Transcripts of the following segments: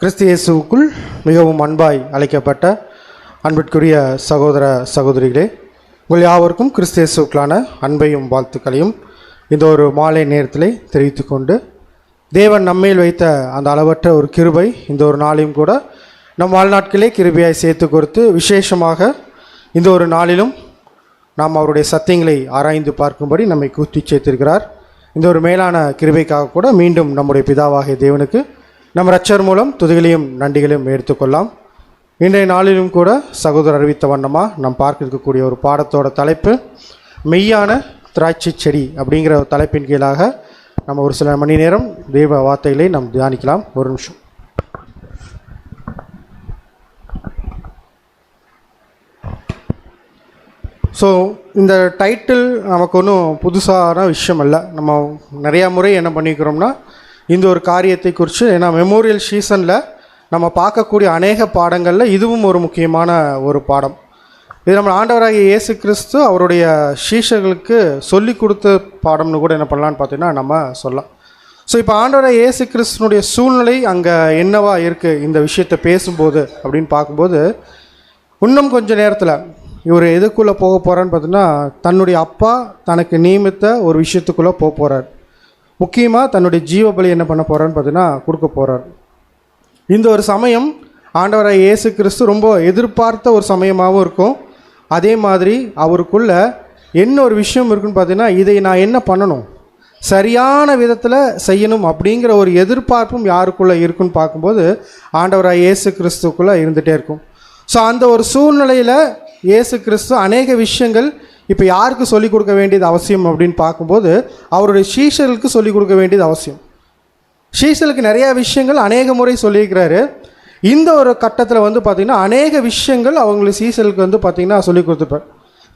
கிறிஸ்து இயேசுவுக்குள் மிகவும் அன்பாய் அழைக்கப்பட்ட அன்பிற்குரிய சகோதர சகோதரிகளே, உங்கள் யாவருக்கும் கிறிஸ்து இயேசுவுக்குள்ளான அன்பையும் வாழ்த்துக்களையும் இந்த ஒரு மாலை நேரத்திலே தெரிவித்து கொண்டு, தேவன் நம்மேல் வைத்த அந்த அளவற்ற ஒரு கிருபை இந்த ஒரு நாளையும் கூட நம் வாழ்நாட்களே கிருபையாய் சேர்த்து கொடுத்து, விசேஷமாக இந்த ஒரு நாளிலும் நாம் அவருடைய சத்தியங்களை ஆராய்ந்து பார்க்கும்படி நம்மை கூட்டி சேர்த்திருக்கிறார். இந்த ஒரு மேலான கிருபைக்காக கூட மீண்டும் நம்முடைய பிதாவாகிய தேவனுக்கு நம் இரட்சகர் மூலம் துதிகளையும் நன்றிகளையும் எடுத்துக்கொள்ளலாம். இன்றைய நாளிலும் கூட சகோதரர் அறிவித்த வண்ணமாக நாம் பார்க்க இருக்கக்கூடிய ஒரு பாடத்தோட தலைப்பு மெய்யான திராட்சை செடி அப்படிங்கிற ஒரு தலைப்பின் கீழாக நம்ம ஒரு சில மணி நேரம் தெய்வ வார்த்தைகளை நாம் தியானிக்கலாம். ஒரு நிமிஷம். ஸோ இந்த டைட்டில் நமக்கு ஒன்றும் புதுசான விஷயம் இல்லை. நம்ம நிறையா முறை என்ன பண்ணிக்கிறோம்னா இந்த ஒரு காரியத்தை குறித்து, ஏன்னா மெமோரியல் சீசனில் நம்ம பார்க்கக்கூடிய அநேக பாடங்களில் இதுவும் ஒரு முக்கியமான ஒரு பாடம். இது நம்ம ஆண்டவராகிய இயேசு கிறிஸ்து அவருடைய சீஷர்களுக்கு சொல்லி கொடுத்த பாடம்னு கூட என்ன பண்ணலான்னு பார்த்தீங்கன்னா நம்ம சொல்லலாம். ஸோ இப்போ ஆண்டவராகிய இயேசு கிறிஸ்துனுடைய சூழ்நிலை அங்கே என்னவா இருக்குது இந்த விஷயத்தை பேசும்போது அப்படின்னு பார்க்கும்போது, இன்னும் கொஞ்சம் நேரத்தில் இவர் எதுக்குள்ளே போக போகிறான்னு பார்த்தீங்கன்னா, தன்னுடைய அப்பா தனக்கு நியமித்த ஒரு விஷயத்துக்குள்ளே போக போகிறார். முக்கியமாக தன்னுடைய ஜீவபலி என்ன பண்ண போகிறான்னு பார்த்தீங்கன்னா கொடுக்க போகிறார். இந்த ஒரு சமயம் ஆண்டவராகிய இயேசு கிறிஸ்து ரொம்ப எதிர்பார்த்த ஒரு சமயமாகவும் இருக்கும். அதே மாதிரி அவருக்குள்ள என்ன ஒரு விஷயம் இருக்குன்னு பார்த்தீங்கன்னா, இதை நான் என்ன பண்ணணும், சரியான விதத்தில் செய்யணும் அப்படிங்கிற ஒரு எதிர்பார்ப்பும் யாருக்குள்ளே இருக்குன்னு பார்க்கும்போது ஆண்டவராகிய இயேசு கிறிஸ்துக்குள்ளே இருந்துகிட்டே இருக்கும். ஸோ அந்த ஒரு சூழ்நிலையில் இயேசு கிறிஸ்து அநேக விஷயங்கள் இப்போ யாருக்கு சொல்லிக் கொடுக்க வேண்டியது அவசியம் அப்படின்னு பார்க்கும்போது அவருடைய சீஷர்களுக்கு சொல்லிக் கொடுக்க வேண்டியது அவசியம். சீஷர்களுக்கு நிறையா விஷயங்கள் அநேக முறை சொல்லியிருக்கிறாரு. இந்த ஒரு கட்டத்தில் வந்து பார்த்திங்கன்னா அநேக விஷயங்கள் அவங்களுக்கு சீஷர்களுக்கு வந்து பார்த்திங்கன்னா சொல்லிக் கொடுத்துருப்பார்.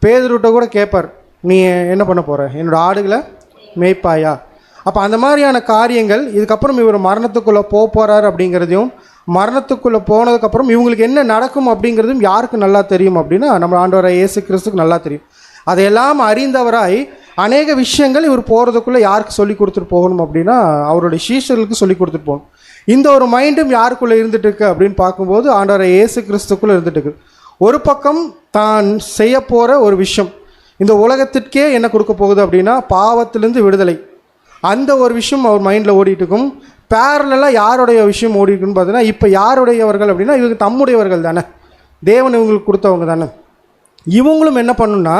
பேதுருட்ட கூட கேட்பார், நீ என்ன பண்ண போகிற, என்னோடய ஆடுகளை மேய்ப்பாயா? அப்போ அந்த மாதிரியான காரியங்கள் இதுக்கப்புறம் இவர் மரணத்துக்குள்ளே போகிறார் அப்படிங்கிறதையும், மரணத்துக்குள்ளே போனதுக்கப்புறம் இவங்களுக்கு என்ன நடக்கும் அப்படிங்கிறதும் யாருக்கு நல்லா தெரியும் அப்படின்னா நம்ம ஆண்டவராகிய இயேசு கிறிஸ்துக்கு நல்லா தெரியும். அதையெல்லாம் அறிந்தவராய் அநேக விஷயங்கள் இவர் போகிறதுக்குள்ளே யாருக்கு சொல்லி கொடுத்துட்டு போகணும் அப்படின்னா அவருடைய சீஷர்களுக்கு சொல்லி கொடுத்துட்டு போகணும். இந்த ஒரு மைண்டும் யாருக்குள்ளே இருந்துட்டு இருக்கு அப்படின்னு பார்க்கும்போது ஆண்டவராகிய இயேசு கிறிஸ்துக்குள்ளே இருந்துட்டு இருக்கு. ஒரு பக்கம் தான் செய்ய போகிற ஒரு விஷயம், இந்த உலகத்திற்கே என்ன கொடுக்க போகுது அப்படின்னா பாவத்திலேருந்து விடுதலை, அந்த ஒரு விஷயம் அவர் மைண்டில் ஓடிட்டு இருக்கும். பேரலாக யாருடைய விஷயம் ஓடிட்டுன்னு பார்த்தீங்கன்னா, இப்போ யாருடையவர்கள் அப்படின்னா இவங்க தம்முடையவர்கள் தானே, தேவன் இவங்களுக்கு கொடுத்தவங்க தானே. இவங்களும் என்ன பண்ணணும்னா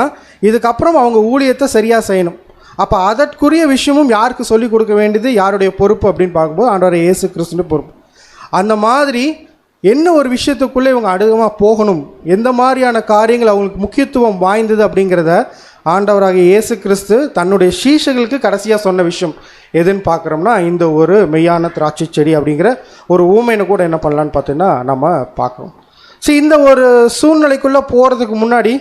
இதுக்கப்புறம் அவங்க ஊழியத்தை சரியாக செய்யணும். அப்போ அதற்குரிய விஷயமும் யாருக்கு சொல்லிக் கொடுக்க வேண்டியது யாருடைய பொறுப்பு அப்படின்னு பார்க்கும்போது ஆண்டவராகிய இயேசு கிறிஸ்துவின் பொறுப்பு. அந்த மாதிரி என்ன ஒரு விஷயத்துக்குள்ளே இவங்க அடுகமாக போகணும், எந்த மாதிரியான காரியங்கள் அவங்களுக்கு முக்கியத்துவம் வாய்ந்தது அப்படிங்கிறத ஆண்டவராகிய இயேசு கிறிஸ்து தன்னுடைய சீஷர்களுக்கு கடைசியாக சொன்ன விஷயம் எதுன்னு பார்க்குறோம்னா இந்த ஒரு மெய்யான திராட்சை செடி அப்படிங்கிற ஒரு ஊமையினை கூட என்ன பண்ணலான்னு பார்த்தீங்கன்னா நம்ம பார்க்குறோம். ஸோ இந்த ஒரு சூழ்நிலைக்குள்ளே போகிறதுக்கு முன்னாடி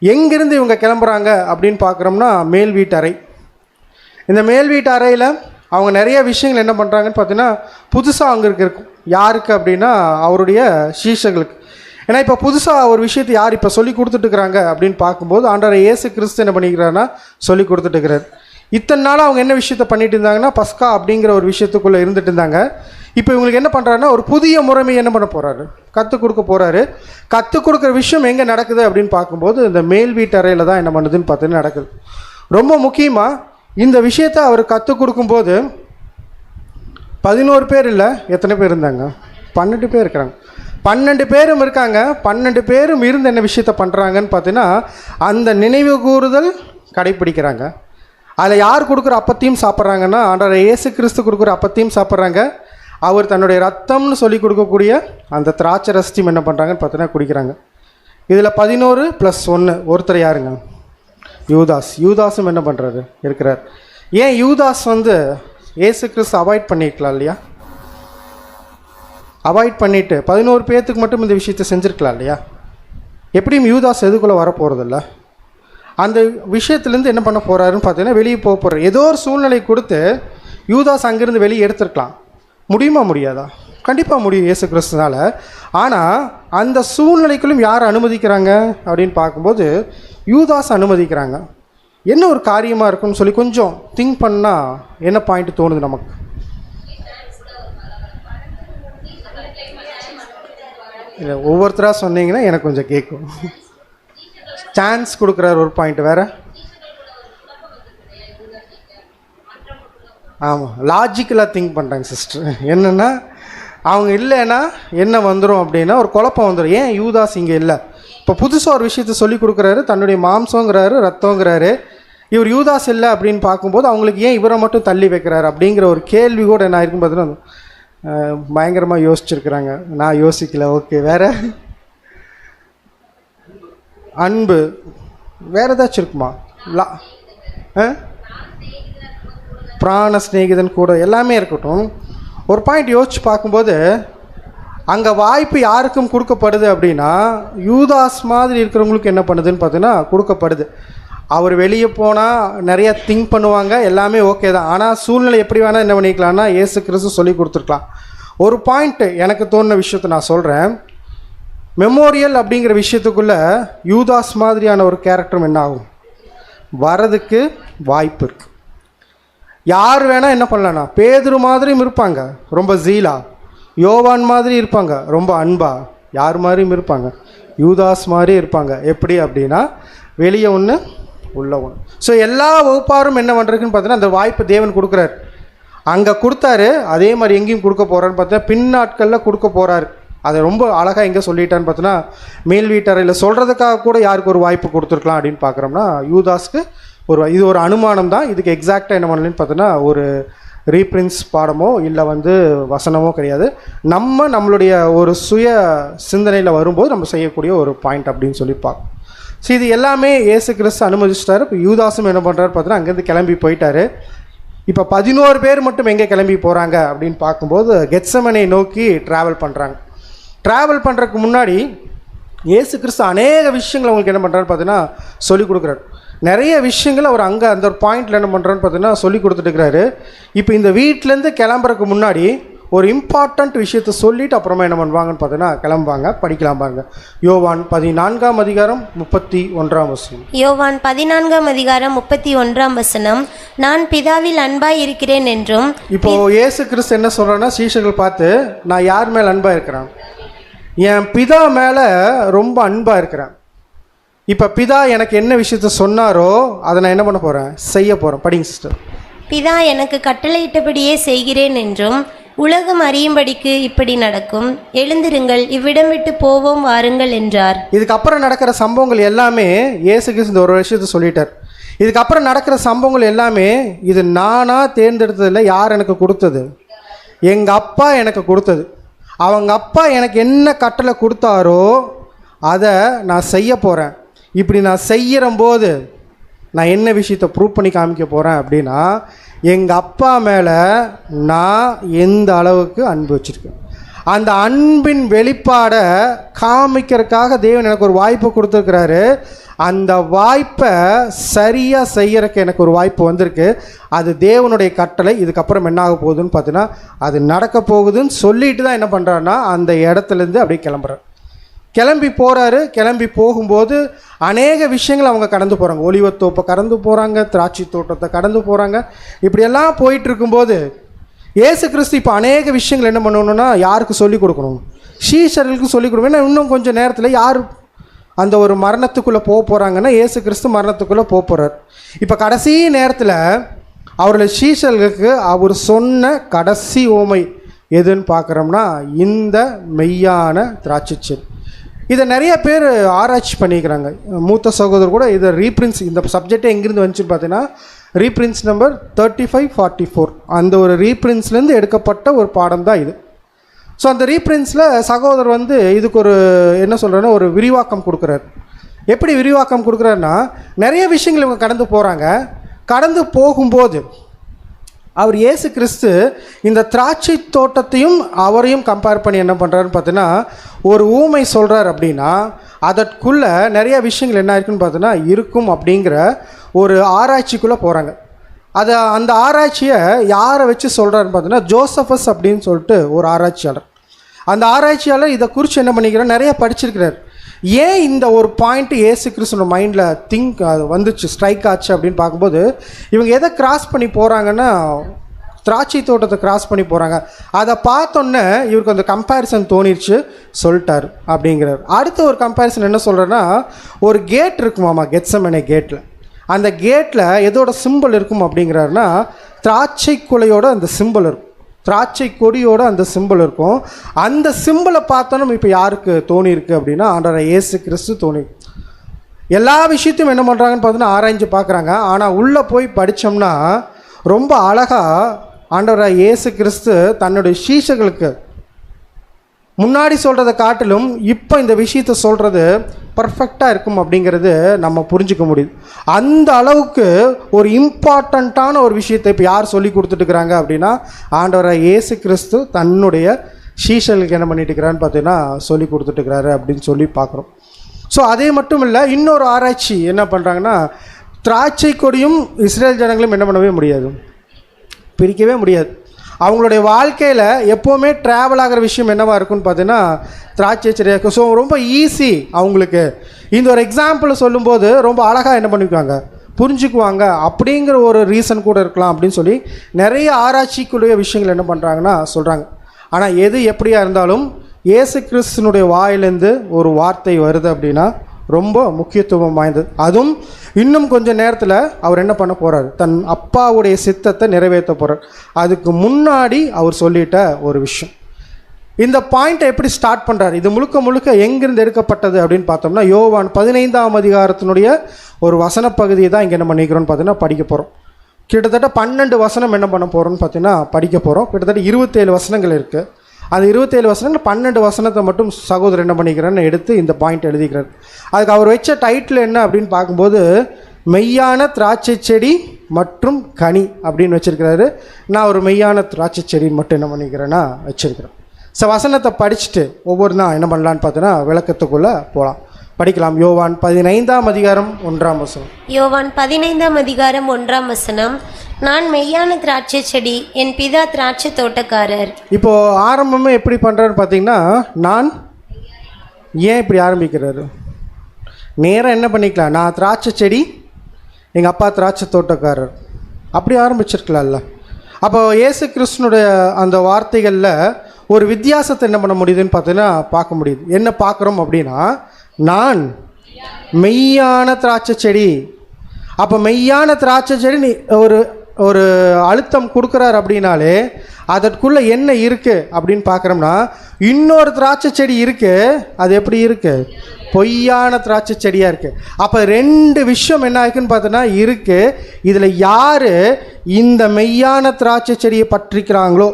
எங்கேருந்து இவங்க கிளம்புறாங்க அப்படின்னு பார்க்குறோம்னா மேல் வீட்டு அறை. இந்த மேல் வீட்டு அறையில் அவங்க நிறைய விஷயங்கள் என்ன பண்ணுறாங்கன்னு பார்த்தீங்கன்னா புதுசாக அங்கே இருக்கும். யாருக்கு அப்படின்னா அவருடைய சீஷர்களுக்கு. ஏன்னா இப்போ புதுசாக ஒரு விஷயத்தை யார் இப்போ சொல்லி கொடுத்துட்டுருக்குறாங்க அப்படின்னு பார்க்கும்போது ஆண்டவராகிய இயேசு கிறிஸ்து என்ன பண்ணிக்கிறாருன்னா சொல்லி கொடுத்துட்டுருக்கிறார். இத்தனை நாள் அவங்க என்ன விஷயத்த பண்ணிட்டு இருந்தாங்கன்னா பஸ்கா அப்படிங்கிற ஒரு விஷயத்துக்குள்ளே இருந்துட்டு இருந்தாங்க. இப்போ இவங்களுக்கு என்ன பண்ணுறாருன்னா ஒரு புதிய முறைமை என்ன பண்ண போகிறாரு, கற்றுக் கொடுக்க போகிறாரு. கற்றுக் கொடுக்குற விஷயம் எங்கே நடக்குது அப்படின்னு பார்க்கும்போது இந்த மேல் வீட்டு அறையில் தான் என்ன பண்ணுதுன்னு பார்த்தீங்கன்னா நடக்குது. ரொம்ப முக்கியமாக இந்த விஷயத்தை அவர் கற்றுக் கொடுக்கும்போது 11 பேர் இல்லை, எத்தனை பேர் இருந்தாங்க, 12 பேர் இருக்கிறாங்க. 12 பேரும் இருக்காங்க. 12 பேரும் இருந்து என்ன விஷயத்த பண்ணுறாங்கன்னு பார்த்தீங்கன்னா அந்த நினைவு கூறுதல் கடைப்பிடிக்கிறாங்க. அதில் யார் கொடுக்குற அப்பத்தையும் சாப்பிட்றாங்கன்னா ஆண்டவராகிய இயேசு கிறிஸ்து கொடுக்குற அப்பத்தையும் சாப்பிட்றாங்க. அவர் தன்னுடைய ரத்தம்னு சொல்லி கொடுக்கக்கூடிய அந்த திராட்சை ரசத்தையும் என்ன பண்ணுறாங்கன்னு பார்த்தீங்கன்னா குடிக்கிறாங்க. இதில் 11 + 1 ஒருத்தர் யாருங்க, யூதாஸ். யூதாஸும் என்ன பண்ணுறாரு இருக்கிறார். ஏன் யூதாஸ் வந்து இயேசு கிறிஸ்து அவாய்ட் பண்ணியிருக்கலாம் இல்லையா? அவாய்ட் பண்ணிவிட்டு 11 பேர்த்துக்கு மட்டும் இந்த விஷயத்தை செஞ்சுருக்கலாம் இல்லையா? எப்படியும் யூதாஸ் எதுக்குள்ளே வரப்போகிறதில்ல. அந்த விஷயத்துலேருந்து என்ன பண்ண போகிறாருன்னு பார்த்தீங்கன்னா வெளியே போக போகிறார். ஏதோ ஒரு சூழ்நிலை கொடுத்து யூதாஸ் அங்கேருந்து வெளியே எடுத்துருக்கலாம். முடியுமா, முடியாதா? கண்டிப்பாக முடியும் இயேசு கிறிஸ்துனால. ஆனால் அந்த சூழ்நிலைக்குள்ளும் யார் அனுமதிக்கிறாங்க அப்படின்னு பார்க்கும்போது யூதாஸ் அனுமதிக்கிறாங்க. என்ன ஒரு காரியமாக இருக்குன்னு சொல்லி கொஞ்சம் திங்க் பண்ணால் என்ன பாயிண்ட் தோணுது நமக்கு? இல்லை, ஒவ்வொருத்தராக சொன்னீங்கன்னா எனக்கு கொஞ்சம் கேட்கும். சான்ஸ் கொடுக்குறாரு ஒரு பாயிண்ட் வேறு. ஆமாம், லாஜிக்கலாக திங்க் பண்ணுறாங்க சிஸ்டர். என்னென்னா அவங்க இல்லைன்னா என்ன வந்துடும் அப்படின்னா ஒரு குழப்பம் வந்துடும். ஏன் யூதாஸ் இங்கே இல்லை? இப்போ புதுசாக ஒரு விஷயத்த சொல்லி கொடுக்குறாரு, தன்னுடைய மாம்சங்கிறாரு, ரத்தங்கிறாரு. இவர் யூதாஸ் இல்லை அப்படின்னு பார்க்கும்போது அவங்களுக்கு ஏன் இவரை மட்டும் தள்ளி வைக்கிறாரு அப்படிங்கிற ஒரு கேள்வி கூட என்ன இருக்கும் பார்த்தீங்கன்னா பயங்கரமாக யோசிச்சுருக்குறாங்க. நான் யோசிக்கல. ஓகே, வேறு அன்பு வேறு ஏதாச்சும் இருக்குமா? பிராண ஸ்நேகிதன் கூட எல்லாமே இருக்கட்டும். ஒரு பாயிண்ட் யோசிச்சு பார்க்கும்போது அங்கே வாய்ப்பு யாருக்கும் கொடுக்கப்படுது அப்படின்னா யூதாஸ் மாதிரி இருக்கிறவங்களுக்கு என்ன பண்ணுதுன்னு பார்த்தீங்கன்னா கொடுக்கப்படுது. அவர் வெளியே போனால் நிறையா திங்க் பண்ணுவாங்க, எல்லாமே ஓகே தான். ஆனால் சூழ்நிலை எப்படி வேணால் என்ன பண்ணிக்கலாம்னா இயேசு கிறிஸ்து சொல்லி கொடுத்துருக்கலாம். ஒரு பாயிண்ட்டு எனக்கு தோணுன விஷயத்தை நான் சொல்கிறேன். மெமோரியல் அப்படிங்கிற விஷயத்துக்குள்ளே யூதாஸ் மாதிரியான ஒரு கேரக்டரும் என்ன ஆகும் வரதுக்கு வாய்ப்பு இருக்குது. யார் வேணால் என்ன பண்ணலான்னா பேதுரு மாதிரியும் இருப்பாங்க, ரொம்ப ஜீலா. யோவான் மாதிரி இருப்பாங்க, ரொம்ப அன்பா. யார் மாதிரியும் இருப்பாங்க, யூதாஸ் மாதிரி இருப்பாங்க. எப்படி அப்படின்னா வெளியே ஒன்று உள்ள ஒன்று. ஸோ எல்லா வகுப்பாரும் என்ன பண்ணுறதுக்குன்னு பார்த்தீங்கன்னா அந்த வாய்ப்பு தேவன் கொடுக்குறாரு. அங்கே கொடுத்தாரு, அதே மாதிரி எங்கேயும் கொடுக்க போகிறான்னு பார்த்தா பின்னாட்களில் கொடுக்க போகிறாரு. அதை ரொம்ப அழகாக எங்கே சொல்லிட்டான்னு பார்த்தோன்னா மேல் வீட்டறையில் சொல்கிறதுக்காக கூட யாருக்கு ஒரு வாய்ப்பு கொடுத்துருக்கலாம் அப்படின்னு பார்க்குறோம்னா யூதாஸ்க்கு இது ஒரு அனுமானம் தான். இதுக்கு எக்ஸாக்டாக என்ன பண்ணலன்னு பார்த்தோன்னா ஒரு ரீப்ரின்ஸ் பாடமோ இல்லை வசனமோ கிடையாது. நம்மளுடைய ஒரு சுய சிந்தனையில் வரும்போது நம்ம செய்யக்கூடிய ஒரு பாயிண்ட் அப்படின்னு சொல்லி பார்க்கணும். ஸோ இது எல்லாமே இயேசு கிறிஸ்து அனுமதிச்சிட்டாரு. இப்போ யூதாசும் என்ன பண்ணுறாரு பார்த்தோன்னா அங்கேருந்து கிளம்பி போயிட்டாரு. இப்போ 11 பேர் மட்டும் எங்கே கிளம்பி போகிறாங்க அப்படின்னு பார்க்கும்போது கெத்செமனை நோக்கி ட்ராவல் பண்ணுறாங்க. ட்ராவல் பண்ணுறதுக்கு முன்னாடி இயேசு கிறிஸ்து அநேக விஷயங்கள் அவங்களுக்கு என்ன பண்ணுறாரு பார்த்தீங்கன்னா சொல்லிக் கொடுக்குறாரு. நிறைய விஷயங்கள் அவர் அங்கே அந்த ஒரு பாயிண்டில் என்ன பண்ணுறான்னு பார்த்தீங்கன்னா சொல்லி கொடுத்துட்டுருக்கிறாரு. இப்போ இந்த வீட்டிலேருந்து கிளம்புறதுக்கு முன்னாடி ஒரு இம்பார்ட்டண்ட் விஷயத்தை சொல்லிவிட்டு அப்புறமா என்ன பண்ணுவாங்கன்னு பார்த்தீங்கன்னா கிளம்புவாங்க. படிக்கலாம் பாருங்க. யோவான் 14:31. யோவான் 14:31. நான் பிதாவில் அன்பாய் இருக்கிறேன் என்றும். இப்போ இயேசு கிறிஸ்து என்ன சொல்கிறேன்னா சீஷர்கள் பார்த்து நான் யார் மேலே அன்பாக இருக்கிறேன்? என் பிதா மேலே ரொம்ப அன்பாக இருக்கிறேன். இப்போ பிதா எனக்கு என்ன விஷயத்த சொன்னாரோ அதை நான் என்ன பண்ண போகிறேன், செய்ய போகிறேன். படிங்க சிஸ்டர். பிதா எனக்கு கட்டளையிட்டபடியே செய்கிறேன் என்றும் உலகம் அறியும்படிக்கு இப்படி நடக்கும். எழுந்திருங்கள், இவ்விடம் விட்டு போவோம் வாருங்கள் என்றார். இதுக்கப்புறம் நடக்கிற சம்பவங்கள் எல்லாமே இயேசு கிறிஸ்து ஒரு விஷயத்த சொல்லிட்டார். இதுக்கப்புறம் நடக்கிற சம்பவங்கள் எல்லாமே இது நானாக தேர்ந்தெடுத்ததில்லை, யார் எனக்கு கொடுத்தது? எங்கள் அப்பா எனக்கு கொடுத்தது. அவங்க அப்பா எனக்கு என்ன கட்டளை கொடுத்தாரோ அதை நான் செய்ய போகிறேன். இப்படி நான் செய்கிறம்போது நான் என்ன விஷயத்தை ப்ரூவ் பண்ணி காமிக்க போகிறேன் அப்படின்னா எங்கள் அப்பா மேலே நான் எந்த அளவுக்கு அன்பு வச்சுருக்கேன். அந்த அன்பின் வெளிப்பாடை காமிக்கிறதுக்காக தேவன் எனக்கு ஒரு வாய்ப்பு கொடுத்துருக்கிறாரு. அந்த வாய்ப்பை சரியாக செய்கிறதுக்கு எனக்கு ஒரு வாய்ப்பு வந்திருக்கு. அது தேவனுடைய கட்டளை. இதுக்கப்புறம் என்ன ஆக போகுதுன்னு பார்த்தீங்கன்னா அது நடக்க போகுதுன்னு சொல்லிட்டு தான் என்ன பண்ணுறாருன்னா அந்த இடத்துலேருந்து அப்படியே கிளம்புறாரு. கிளம்பி போகிறாரு. கிளம்பி போகும்போது அநேக விஷயங்கள் அவங்க கடந்து போகிறாங்க. ஒலிவத்தோப்பை கடந்து போகிறாங்க, திராட்சை தோட்டத்தை கடந்து போகிறாங்க. இப்படியெல்லாம் போயிட்டு இருக்கும்போது இயேசு கிறிஸ்து இப்போ அநேக விஷயங்கள் என்ன பண்ணணும்னா யாருக்கு சொல்லிக் கொடுக்கணும்? சீஷர்களுக்கு சொல்லிக் கொடுக்கணும். ஏன்னா இன்னும் கொஞ்சம் நேரத்தில் யார் அந்த ஒரு மரணத்துக்குள்ளே போக போகிறாங்கன்னா இயேசு கிறிஸ்து மரணத்துக்குள்ளே போக போகிறார். இப்போ கடைசி நேரத்தில் அவருடைய சீஷர்களுக்கு அவர் சொன்ன கடைசி ஓமை எதுன்னு பார்க்குறோம்னா இந்த மெய்யான திராட்சை. இதை நிறைய பேர் ஆராய்ச்சி பண்ணிக்கிறாங்க. மூத்த சகோதரர் கூட இதை ரீப்ரின்ஸ் இந்த சப்ஜெக்டை எங்கேருந்து வந்துச்சுன்னு பார்த்தீங்கன்னா ரீப்ரின்ஸ் நம்பர் 3544 அந்த ஒரு ரீப்ரின்ஸ்லேருந்து எடுக்கப்பட்ட ஒரு பாடம் தான் இது. ஸோ அந்த ரீப்ரின்ஸில் சகோதரர் இதுக்கு ஒரு என்ன சொல்கிறேன்னா ஒரு விரிவாக்கம் கொடுக்குறாரு. எப்படி விரிவாக்கம் கொடுக்குறாருன்னா நிறைய விஷயங்கள் இவங்க கடந்து போகிறாங்க. கடந்து போகும்போது அவர் இயேசு கிறிஸ்து இந்த திராட்சை தோட்டத்தையும் அவரையும் கம்பேர் பண்ணி என்ன பண்ணுறாருன்னு பார்த்தீங்கன்னா ஒரு ஊமை சொல்கிறார். அப்படின்னா அதற்குள்ளே நிறைய விஷயங்கள் என்ன இருக்குன்னு பார்த்தீங்கன்னா இருக்கும் அப்படிங்கிற ஒரு ஆராய்ச்சிக்குள்ளே போகிறாங்க. அந்த ஆராய்ச்சியை யாரை வச்சு சொல்கிறாருன்னு பார்த்தீங்கன்னா ஜோசபஸ் அப்படின்னு சொல்லிட்டு ஒரு ஆராய்ச்சியாளர். அந்த ஆராய்ச்சியாளர் இதை குறித்து என்ன பண்ணிக்கிறார், நிறைய படிச்சிருக்கிறார். ஏன் இந்த ஒரு பாயிண்ட் இயேசு கிறிஸ்துவோட மைண்டில் வந்துச்சு, ஸ்ட்ரைக் ஆச்சு அப்படின்னு பார்க்கும்போது இவங்க எதை கிராஸ் பண்ணி போகிறாங்கன்னா திராட்சை தோட்டத்தை கிராஸ் பண்ணி போகிறாங்க. அதை பார்த்தோன்னே இவருக்கு அந்த கம்பேரிசன் தோணிடுச்சு, சொல்லிட்டார் அப்படிங்கிறார். அடுத்த ஒரு கம்பேரிசன் என்ன சொல்கிறேன்னா, ஒரு கேட் இருக்குமாமா கெத்செமனே கேட்டில். அந்த கேட்டில் எதோட சிம்பிள் இருக்கும் அப்படிங்கிறாருன்னா, திராட்சை குலையோட அந்த சிம்பிள் இருக்கும், திராட்சை கொடியோட அந்த சிம்பிள் இருக்கும். அந்த சிம்பிளை பார்த்தோன்னா இப்போ யாருக்கு தோணியிருக்கு அப்படின்னா ஆண்டவர் இயேசு கிறிஸ்து தோணி. எல்லா விஷயத்தையும் என்ன பண்ணுறாங்கன்னு பார்த்தீங்கன்னா ஆராய்ஞ்சு பார்க்குறாங்க. ஆனால் உள்ளே போய் படித்தோம்னா ரொம்ப அழகாக ஆண்டவர் இயேசு கிறிஸ்து தன்னுடைய சீஷர்களுக்கு முன்னாடி சொல்கிறத காட்டிலும் இப்போ இந்த விஷயத்தை சொல்கிறது பர்ஃபெக்டாக இருக்கும் அப்படிங்கிறது நம்ம புரிஞ்சிக்க முடியுது. அந்த அளவுக்கு ஒரு இம்பார்ட்டண்ட்டான ஒரு விஷயத்தை இப்போ யார் சொல்லி கொடுத்துட்டுருக்குறாங்க அப்படின்னா ஆண்டவர் இயேசு கிறிஸ்து தன்னுடைய சீஷர்களுக்கு என்ன பண்ணிட்டு இருக்கிறான்னு பார்த்தீங்கன்னா சொல்லி கொடுத்துட்டுருக்கிறாரு அப்படின்னு சொல்லி பார்க்குறோம். ஸோ அதே மட்டும் இல்லை, இன்னொரு ஆராய்ச்சி என்ன பண்ணுறாங்கன்னா, திராட்சை கொடியும் இஸ்ரேல் ஜனங்களும் என்ன பண்ணவே முடியாது, பிரிக்கவே முடியாது. அவங்களுடைய வாழ்க்கையில் எப்போவுமே ட்ராவல் ஆகிற விஷயம் என்னவாக இருக்குன்னு பார்த்தீங்கன்னா திராட்சை செடியாக இருக்கும். ஸோ ரொம்ப ஈஸி அவங்களுக்கு. இந்த ஒரு எக்ஸாம்பிள் சொல்லும்போது ரொம்ப அழகாக என்ன பண்ணிக்குவாங்க, புரிஞ்சுக்குவாங்க அப்படிங்கிற ஒரு ரீசன் கூட இருக்கலாம் அப்படின்னு சொல்லி நிறைய ஆராய்ச்சிக்குரிய விஷயங்கள் என்ன பண்ணுறாங்கன்னா சொல்கிறாங்க. ஆனால் எது எப்படியா இருந்தாலும் இயேசு கிறிஸ்துனுடைய வாயிலேருந்து ஒரு வார்த்தை வருது அப்படின்னா ரொம்ப முக்கியத்துவம் வாய்ந்தது. அதுவும் இன்னும் கொஞ்சம் நேரத்தில் அவர் என்ன பண்ண போகிறார், தன் அப்பாவுடைய சித்தத்தை நிறைவேற்ற போகிறார். அதுக்கு முன்னாடி அவர் சொல்லிட்ட ஒரு விஷயம். இந்த பாயிண்ட்டை எப்படி ஸ்டார்ட் பண்ணுறாரு, இது முழுக்க முழுக்க எங்கிருந்து எடுக்கப்பட்டது அப்படின்னு பார்த்தோம்னா யோவான் 15ஆம் அதிகாரத்தினுடைய ஒரு வசன பகுதியை தான் இங்கே என்ன பண்ணிக்கிறோன்னு பார்த்தீங்கன்னா படிக்க போகிறோம். கிட்டத்தட்ட 12 வசனம் என்ன பண்ண போகிறோம்னு பார்த்தீங்கன்னா படிக்க போகிறோம். கிட்டத்தட்ட 27 வசனங்கள் இருக்குது. அந்த 27 வசனங்கள் 12 வசனத்தை மட்டும் சகோதரர் என்ன பண்ணிக்கிறேன்னு எடுத்து இந்த பாயிண்ட் எழுதிக்கிறார். அதுக்கு அவர் வச்ச டைட்டில் என்ன அப்படின்னு பார்க்கும்போது மெய்யான திராட்சை செடி மற்றும் கனி அப்படின்னு வச்சுருக்கிறாரு. நான் ஒரு மெய்யான திராட்சை செடி மட்டும் என்ன பண்ணிக்கிறேன்னா வச்சுருக்கிறேன். ஸோ வசனத்தை படிச்சுட்டு ஒவ்வொரு தான் என்ன பண்ணலான்னு பார்த்தோன்னா விளக்கத்துக்குள்ளே போகலாம். படிக்கலாம். யோவான் 15ஆம் அதிகாரம் 1ஆம் வசனம். யோவான் 15ஆம் அதிகாரம் 1ஆம் வசனம். நான் மெய்யான திராட்சை செடி, என் பிதா திராட்சை தோட்டக்காரர். இப்போ ஆரம்பமே எப்படி பண்ணுறாரு பார்த்தீங்கன்னா, நான் ஏன் இப்படி ஆரம்பிக்கிறாரு, நேராக என்ன பண்ணிக்கலாம், நான் திராட்சை செடி, எங்கள் அப்பா திராட்சை தோட்டக்காரர், அப்படி ஆரம்பிச்சிருக்கலாம்ல. அப்போ இயேசு கிறிஸ்துனுடைய அந்த வார்த்தைகளில் ஒரு வித்தியாசத்தை என்ன பண்ண முடியுதுன்னு பார்த்தீங்கன்னா பார்க்க முடியுது. என்ன பார்க்குறோம் அப்படின்னா, நான் மெய்யான திராட்சை செடி. அப்போ மெய்யான திராட்சை செடி நீ ஒரு அழுத்தம் கொடுக்குறாரு அப்படின்னாலே அதற்குள்ளே என்ன இருக்குது அப்படின்னு பார்க்குறோம்னா இன்னொரு திராட்சை செடி இருக்குது. அது எப்படி இருக்குது, பொய்யான திராட்சை செடியாக இருக்குது. அப்போ 2 விஷயம் என்ன ஆகுதுன்னு பார்த்தோன்னா இருக்குது. இதில் யார் இந்த மெய்யான திராட்சை செடியை பற்றிக்கிறாங்களோ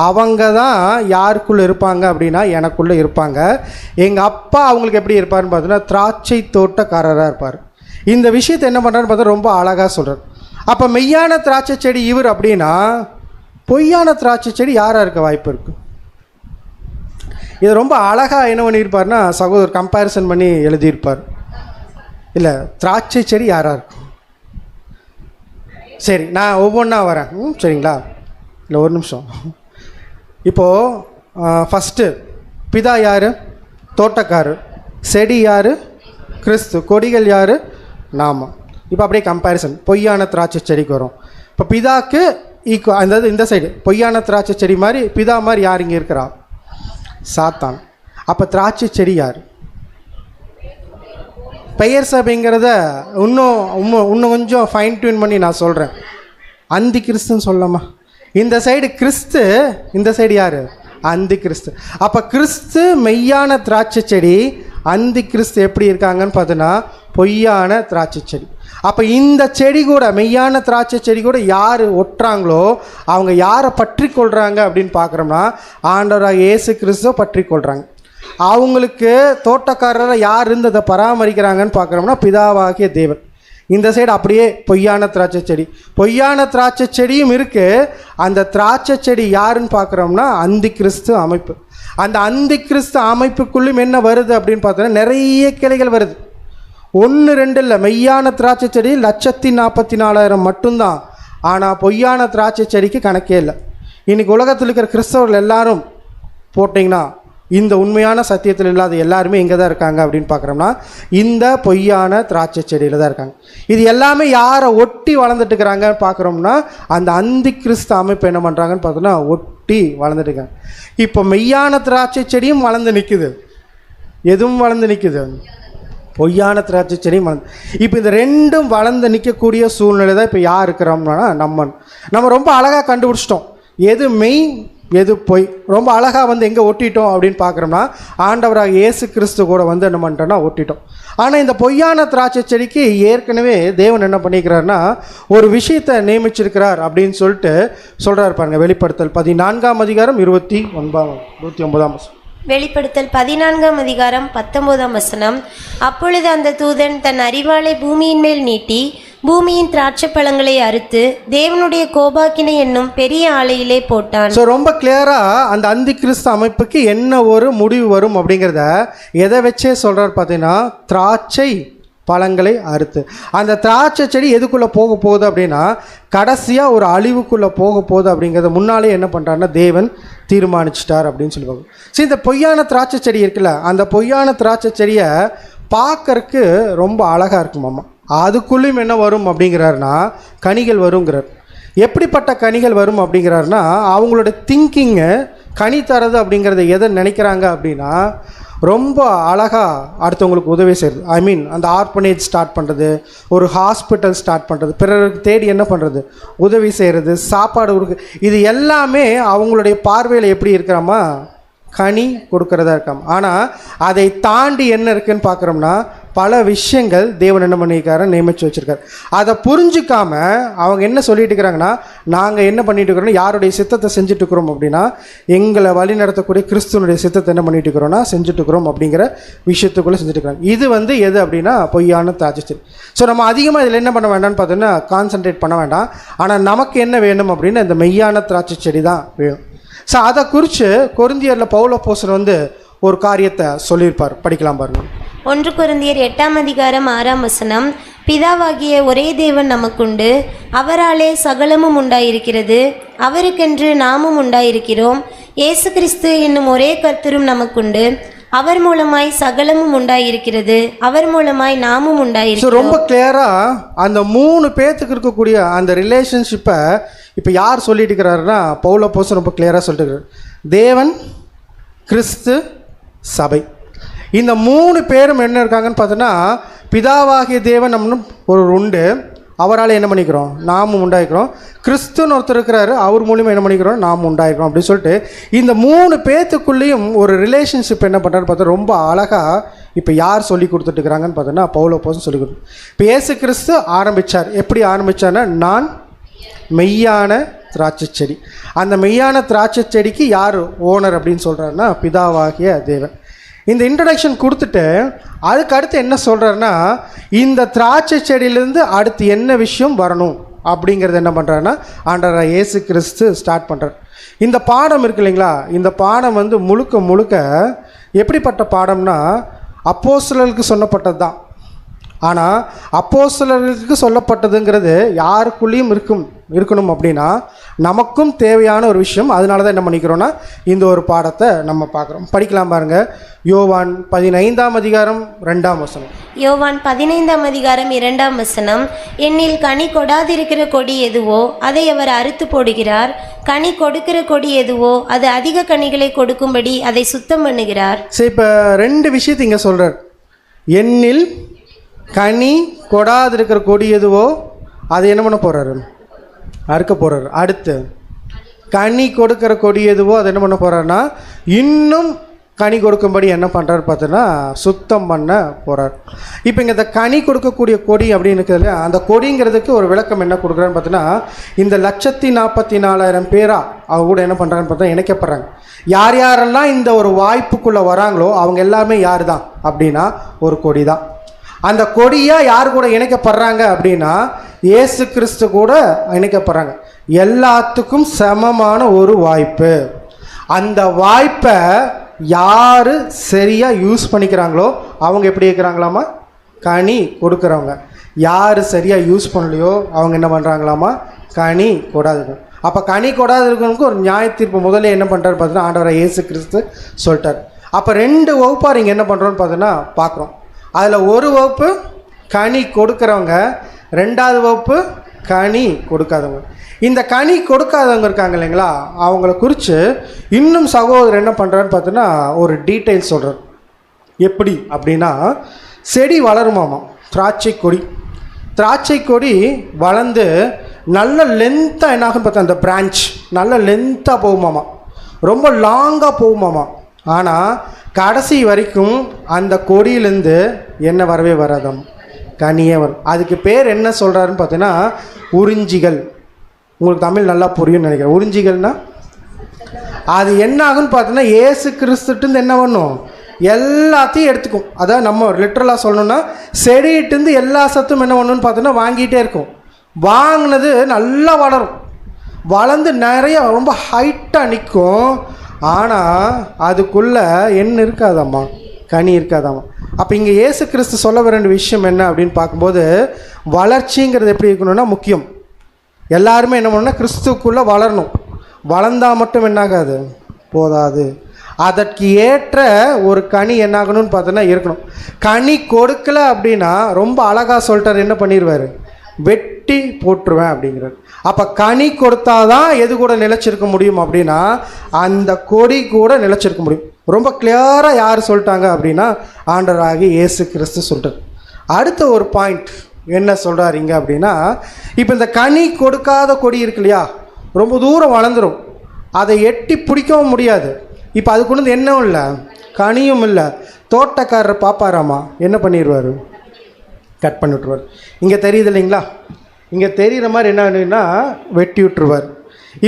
அவங்க தான் யாருக்குள்ளே இருப்பாங்க அப்படின்னா எனக்குள்ளே இருப்பாங்க. எங்கள் அப்பா அவங்களுக்கு எப்படி இருப்பார்னு பார்த்தோன்னா திராட்சை தோட்டக்காரராக இருப்பார். இந்த விஷயத்தை என்ன பண்ணுறாருன்னு பார்த்தா ரொம்ப அழகாக சொல்கிறார். அப்போ மெய்யான திராட்சை செடி இவர் அப்படின்னா பொய்யான திராட்சை செடி யாராக இருக்க வாய்ப்பு இருக்குது? இது ரொம்ப அழகாக என்ன பண்ணியிருப்பார்னா சகோதரர் கம்பேரிசன் பண்ணி எழுதியிருப்பார். இல்லை, திராட்சை செடி யாராக இருக்கும்? சரி, நான் ஒவ்வொன்றா வரேன். சரிங்களா? இல்லை, ஒரு நிமிஷம். இப்போது ஃபஸ்ட்டு பிதா யார்? தோட்டக்காரர். செடி யார்? கிறிஸ்து. கொடிகள் யார்? நாம. இப்போ அப்படியே கம்பேரிசன் பொய்யான திராட்சை செடிக்கு வரும். இப்போ பிதாக்கு அந்த இந்த சைடு பொய்யான திராட்சை செடி மாதிரி பிதா மாதிரி யார் இங்கே இருக்கிறா? சாத்தான். அப்போ திராட்சை செடி யார்? பெயர் சபைங்கிறத இன்னும் கொஞ்சம் ஃபைன் டியூன் பண்ணி நான் சொல்கிறேன். அந்தி கிறிஸ்துன்னு சொல்லலாமா? இந்த சைடு கிறிஸ்து, இந்த சைடு யார்? அந்தி கிறிஸ்து. அப்போ கிறிஸ்து மெய்யான திராட்சை செடி, அந்தி கிறிஸ்து எப்படி இருக்காங்கன்னு பார்த்தோன்னா பொய்யான திராட்சை செடி. அப்போ இந்த செடி கூட மெய்யான திராட்சை செடி கூட யார் ஒட்டுறாங்களோ அவங்க யாரை பற்றி கொள்கிறாங்க அப்படின்னு பார்க்குறோம்னா ஆண்டவராக இயேசு கிறிஸ்துவை பற்றி கொள்கிறாங்க. அவங்களுக்கு தோட்டக்காரரை யார் இருந்து அதை பராமரிக்கிறாங்கன்னு பார்க்குறோம்னா பிதாவாகிய தேவன். இந்த சைடு அப்படியே பொய்யான திராட்சை செடி. பொய்யான திராட்சை செடியும் இருக்குது. அந்த திராட்சை செடி யாருன்னு பார்க்குறோம்னா அந்தி கிறிஸ்து அமைப்பு. அந்த அந்தி கிறிஸ்து அமைப்புக்குள்ளும் என்ன வருது அப்படின்னு பார்த்தோன்னா நிறைய கிளைகள் வருது. 1 2 இல்லை, மெய்யான திராட்சை செடி 1,44,000 மட்டும்தான். ஆனால் பொய்யான திராட்சை செடிக்கு கணக்கே இல்லை. இன்றைக்கி உலகத்தில் இருக்கிற கிறிஸ்தவர்கள் எல்லாரும் போட்டிங்கன்னா இந்த உண்மையான சத்தியத்தில் இல்லாத எல்லாருமே எங்கே தான் இருக்காங்க அப்படின்னு பார்க்குறோம்னா இந்த பொய்யான திராட்சை செடியில் தான் இருக்காங்க. இது எல்லாமே யாரை ஒட்டி வளர்ந்துட்டு இருக்கிறாங்கன்னு பார்க்குறோம்னா அந்த அந்தி கிறிஸ்து அமைப்பு என்ன பண்ணுறாங்கன்னு பார்த்தோன்னா ஒட்டி வளர்ந்துட்டு இருக்காங்க. இப்போ மெய்யான திராட்சை செடியும் வளர்ந்து நிற்குது, எதுவும் வளர்ந்து நிற்குது, பொய்யான திராட்சை செடியும் வளர்ந்து. இப்போ இந்த ரெண்டும் வளர்ந்து நிற்கக்கூடிய சூழ்நிலை தான் இப்போ யார் இருக்கிறோம்னா நம்ம ரொம்ப அழகாக கண்டுபிடிச்சிட்டோம் எது மெய் எது பொய். ரொம்ப அழகாக எங்கே ஒட்டிட்டோம் அப்படின்னு பார்க்குறோம்னா ஆண்டவராக இயேசு கிறிஸ்து கூட என்ன பண்ணிட்டோம்னா ஒட்டிட்டோம். ஆனால் இந்த பொய்யான திராட்சை செடிக்கு ஏற்கனவே தேவன் என்ன பண்ணிக்கிறாருன்னா ஒரு விஷயத்தை நியமிச்சிருக்கிறார் அப்படின்னு சொல்லிட்டு சொல்கிறார் பாருங்க. வெளிப்படுத்தல் 14ஆம் அதிகாரம் 29ஆம் வசனம். வெளிப்படுத்தல் 14ஆம் அதிகாரம் 19ஆம் வசனம். அப்பொழுது அந்த தூதன் தன் அரிவாளை பூமியின் மேல் நீட்டி பூமியின் திராட்சை பழங்களை அறுத்து தேவனுடைய கோபாக்கினை என்னும் பெரிய ஆலையிலே போட்டான். ஸோ ரொம்ப கிளியராக அந்த அந்தி கிறிஸ்து அமைப்புக்கு என்ன ஒரு முடிவு வரும் அப்படிங்கிறத எதை வச்சே சொல்கிறார் பார்த்தீங்கன்னா திராட்சை பழங்களை அறுத்து. அந்த திராட்சை செடி எதுக்குள்ளே போக போகுது அப்படின்னா கடைசியாக ஒரு அழிவுக்குள்ளே போக போகுது அப்படிங்கிறத முன்னாலே என்ன பண்ணுறாருன்னா தேவன் தீர்மானிச்சிட்டார் அப்படின்னு சொல்லுவாங்க. சரி, இந்த பொய்யான திராட்சை செடி இருக்குல்ல, அந்த பொய்யான திராட்சை செடியை பார்க்கறக்கு ரொம்ப அழகாக இருக்குமாம்மா. அதுக்குள்ளேயும் என்ன வரும் அப்படிங்கிறாருன்னா கனிகள் வருங்கிறார். எப்படிப்பட்ட கனிகள் வரும் அப்படிங்கிறாருன்னா அவங்களோட திங்கிங்கு கனி தரது அப்படிங்கிறத எதை நினைக்கிறாங்க அப்படின்னா ரொம்ப அழகாக அடுத்தவங்களுக்கு உதவி செய்கிறது. ஐ மீன் அந்த ஆர்பனேஜ் ஸ்டார்ட் பண்ணுறது, ஒரு ஹாஸ்பிட்டல் ஸ்டார்ட் பண்ணுறது, பிறருக்கு தேடி என்ன பண்ணுறது உதவி செய்கிறது, சாப்பாடு கொடுக்கு, இது எல்லாமே அவங்களுடைய பார்வையில் எப்படி இருக்கிறாமா கனி கொடுக்கறதா இருக்காம. ஆனால் அதை தாண்டி என்ன இருக்குன்னு பார்க்குறோம்னா பல விஷயங்கள் தேவன் என்ன பண்ணியிருக்காரு நியமித்து வச்சுருக்காரு. அதை புரிஞ்சிக்காம அவங்க என்ன சொல்லிட்டு இருக்கிறாங்கன்னா நாங்கள் என்ன பண்ணிட்டு இருக்கிறோம், யாருடைய சித்தத்தை செஞ்சுட்டு இருக்கிறோம் அப்படின்னா எங்களை வழி நடத்தக்கூடிய கிறிஸ்துவனுடைய சித்தத்தை என்ன பண்ணிட்டு இருக்கிறோம்னா செஞ்சுட்டு இருக்கிறோம் அப்படிங்கிற விஷயத்துக்குள்ளே செஞ்சுட்டு இருக்கிறாங்க. இது எது அப்படின்னா பொய்யான திராட்சை செடி. ஸோ நம்ம அதிகமாக இதில் என்ன பண்ண வேண்டாம்னு பார்த்தோன்னா கான்சன்ட்ரேட் பண்ண வேண்டாம். ஆனால் நமக்கு என்ன வேணும் அப்படின்னா இந்த மெய்யான திராட்சை செடி தான் வேணும். ஸோ அதை குறித்து கொரிந்தியரில் பவுல் அப்போஸ்தலன் ஒரு காரியத்தை சொல்லியிருப்பார். படிக்கலாம் பாருங்க. 1 கொரிந்தியர் 8ஆம் அதிகாரம் 6ஆம் வசனம். பிதாவாகிய ஒரே தேவன் நமக்குண்டு, அவராலே சகலமும் உண்டாயிருக்கிறது, அவருக்கென்று நாமும் உண்டாயிருக்கிறோம். இயேசு கிறிஸ்து என்னும் ஒரே கர்த்தரும் நமக்குண்டு, அவர் மூலமாய் சகலமும் உண்டாயிருக்கிறது, அவர் மூலமாய் நாமும் உண்டாயிருக்கிறோம். ரொம்ப கிளியரா அந்த 3 பேத்துக்கு இருக்கக்கூடிய அந்த ரிலேஷன்ஷிப்பை இப்போ யார் சொல்லிட்டு இருக்கிறாருன்னா பவுல் அப்போஸ்தலன் ரொம்ப கிளியராக சொல்லிட்டு இருக்கிறார். தேவன், கிறிஸ்து, சபை, இந்த 3 பேரும் என்ன இருக்காங்கன்னு பார்த்தோன்னா பிதாவாகிய தேவன் நம்ம ஒரு உண்டு, அவரால் என்ன பண்ணிக்கிறோம் நாமும் உண்டாயிருக்கிறோம். கிறிஸ்துன்னு ஒருத்தர் இருக்கிறாரு, அவர் மூலியமாக என்ன பண்ணிக்கிறோம் நாமும் உண்டாயிருக்கிறோம் அப்படின்னு சொல்லிட்டு இந்த 3 பேத்துக்குள்ளேயும் ஒரு ரிலேஷன்ஷிப் என்ன பண்ணுறான்னு பார்த்தா ரொம்ப அழகாக இப்போ யார் சொல்லி கொடுத்துட்டு இருக்கிறாங்கன்னு பார்த்தோன்னா பவுல் அப்போஸ்தலன் சொல்லி கொடுத்து. இப்போ இயேசு கிறிஸ்து ஆரம்பித்தார். எப்படி ஆரம்பித்தார்னா நான் மெய்யான திராட்சை செடி. அந்த மெய்யான திராட்சை செடிக்கு யார் ஓனர் அப்படின்னு சொல்கிறாருன்னா பிதாவாகிய தேவன். இந்த இன்ட்ரடக்ஷன் கொடுத்துட்டு அதுக்கு அடுத்து என்ன சொல்கிறாருன்னா இந்த திராட்சை செடியிலேருந்து அடுத்து என்ன விஷயம் வரணும் அப்படிங்கிறது என்ன பண்ணுறாருன்னா ஆண்டவர் இயேசு கிறிஸ்து ஸ்டார்ட் பண்ணுறார். இந்த பாடம் இருக்கு இல்லைங்களா, இந்த பாடம் முழுக்க முழுக்க எப்படிப்பட்ட பாடம்னா அப்போஸ்தலர்களுக்கு சொல்லப்பட்டது தான். ஆனால் அப்போஸ்தலர்களுக்கு சொல்லப்பட்டதுங்கிறது யாருக்குள்ளேயும் இருக்கணும் அப்படின்னா நமக்கும் தேவையான ஒரு விஷயம். அதனால தான் என்ன பண்ணிக்கிறோன்னா இந்த ஒரு பாடத்தை நம்ம பார்க்குறோம். படிக்கலாம் பாருங்க. யோவான் 15ஆம் அதிகாரம் 2ஆம் வசனம். யோவான் 15ஆம் அதிகாரம் 2ஆம் வசனம். என்னில் கனி கொடாதிருக்கிற கொடி எதுவோ அதை அவர் அறுத்து போடுகிறார், கனி கொடுக்கிற கொடி எதுவோ அது அதிக கனிகளை கொடுக்கும்படி அதை சுத்தம் பண்ணுகிறார். சரி, இப்போ 2 விஷயத்தை இங்கே சொல்கிறார். என்னில் கனி கொடாதிருக்கிற கொடி எதுவோ அதை என்ன பண்ண போகிறாரு அறுக்க போகிறாரு. அடுத்து கனி கொடுக்கிற கொடி எதுவோ அதை என்ன பண்ண போகிறாருன்னா இன்னும் கனி கொடுக்கும்படி என்ன பண்ணுறாரு பார்த்தோன்னா சுத்தம் பண்ண போகிறார். இப்போ இங்கே இந்த கனி கொடுக்கக்கூடிய கொடி அப்படின்னு இருக்குது இல்லையா, அந்த கொடிங்கிறதுக்கு ஒரு விளக்கம் என்ன கொடுக்குறான்னு பார்த்தோன்னா இந்த 1,44,000 பேரா அவங்க கூட என்ன பண்ணுறாங்கன்னு பார்த்தா இணைக்கப்படுறாங்க. யார் யாரெல்லாம் இந்த ஒரு வாய்ப்புக்குள்ளே வராங்களோ அவங்க எல்லாமே யார் தான் அப்படின்னா ஒரு கொடி தான். அந்த கொடியாக யார் கூட இணைக்கப்படுறாங்க அப்படின்னா இயேசு கிறிஸ்து கூட இணைக்கப்படுறாங்க. எல்லாத்துக்கும் சமமான ஒரு வாய்ப்பு. அந்த வாய்ப்பை யார் சரியாக யூஸ் பண்ணிக்கிறாங்களோ அவங்க எப்படி இருக்கிறாங்களாமா கனி கொடுக்குறவங்க. யார் சரியாக யூஸ் பண்ணலையோ அவங்க என்ன பண்ணுறாங்களாமா கனி கொடாது. அப்போ கனி கொடாது இருக்கிறவங்களுக்கு ஒரு நியாய தீர்ப்பு முதல்ல என்ன பண்ணுறாரு பார்த்தீங்கன்னா ஆண்டவரை இயேசு கிறிஸ்து சொல்லிட்டார். அப்போ 2 வகுப்பாக நீங்கள் என்ன பண்ணுறோன்னு பார்த்தீங்கன்னா பார்க்குறோம். அதில் ஒரு வகுப்பு கனி கொடுக்குறவங்க, 2வது வகுப்பு கனி கொடுக்காதவங்க. இந்த கனி கொடுக்காதவங்க இருக்காங்க இல்லைங்களா, அவங்கள குறித்து இன்னும் சகோதரர் என்ன பண்ணுறான்னு பார்த்தீங்கன்னா ஒரு டீட்டெயில்ஸ் சொல்கிறார். எப்படி அப்படின்னா, செடி வளருமாமா, திராட்சை கொடி வளர்ந்து நல்ல லென்த்தாக என்ன ஆகுன்னு பார்த்தா அந்த பிரான்ச் நல்ல லென்த்தாக போகுமாமா, ரொம்ப லாங்காக போகுமாமா. ஆனால் கடைசி வரைக்கும் அந்த கொடியிலேருந்து என்ன வரவே வராதாம், கனியே வரும். அதுக்கு பேர் என்ன சொல்கிறாருன்னு பார்த்தீங்கன்னா உறிஞ்சிகள். உங்களுக்கு தமிழ் நல்லா புரியும்னு நினைக்கிறேன். உறிஞ்சிகள்னா அது என்ன ஆகுன்னு பார்த்தீங்கன்னா இயேசு கிறிஸ்துட்டு என்ன பண்ணும், எல்லாத்தையும் எடுத்துக்கும். அதான் நம்ம லிட்ரலாக சொல்லணும்னா செடியிட்டு எல்லா சத்தும் என்ன பண்ணணும்னு பார்த்தோன்னா வாங்கிட்டே இருக்கும். வாங்கினது நல்லா வளரும், வளர்ந்து நிறைய ரொம்ப ஹைட்டாக நிற்கும். ஆனால் அதுக்குள்ளே என்ன இருக்காதாம்மா, கனி இருக்காதாம்மா. அப்போ இங்கே இயேசு கிறிஸ்து சொல்ல வர வேண்டிய விஷயம் என்ன அப்படின்னு பார்க்கும்போது, வளர்ச்சிங்கிறது எப்படி இருக்கணும்னா முக்கியம். எல்லாருமே என்ன பண்ணணும்னா கிறிஸ்துக்குள்ளே வளரணும். வளர்ந்தால் மட்டும் என்னாகாது, போதாது. அதற்கு ஏற்ற ஒரு கனி என்னாகணும்னு பார்த்தோன்னா இருக்கணும். கனி கொடுக்கல அப்படின்னா ரொம்ப அழகாக சொல்லிட்டார், என்ன பண்ணிடுவார், வெட்டி போட்டுருவேன் அப்படிங்கிறார். அப்போ கனி கொடுத்தாதான் எது கூட நிலைச்சிருக்க முடியும் அப்படின்னா அந்த கொடி கூட நிலைச்சிருக்க முடியும். ரொம்ப கிளியராக யார் சொல்லிட்டாங்க அப்படின்னா ஆண்டவராகிய இயேசு கிறிஸ்து சொல்லிட்டார். அடுத்த ஒரு பாயிண்ட் என்ன சொல்கிறார் இங்கே அப்படின்னா, இப்போ இந்த கனி கொடுக்காத கொடி இருக்கு இல்லையா, ரொம்ப தூரம் வளர்ந்துடும், அதை எட்டி பிடிக்கவும் முடியாது. இப்போ அதுக்கு ஒன்று என்னவும் இல்லை, கனியும் இல்லை. தோட்டக்காரர் பாப்பாராமா என்ன பண்ணிடுவார், கட் பண்ணி விட்ருவார். இங்கே தெரியுது இல்லைங்களா, இங்கே தெரிகிற மாதிரி என்ன வேணும்னா வெட்டி விட்டுருவார்.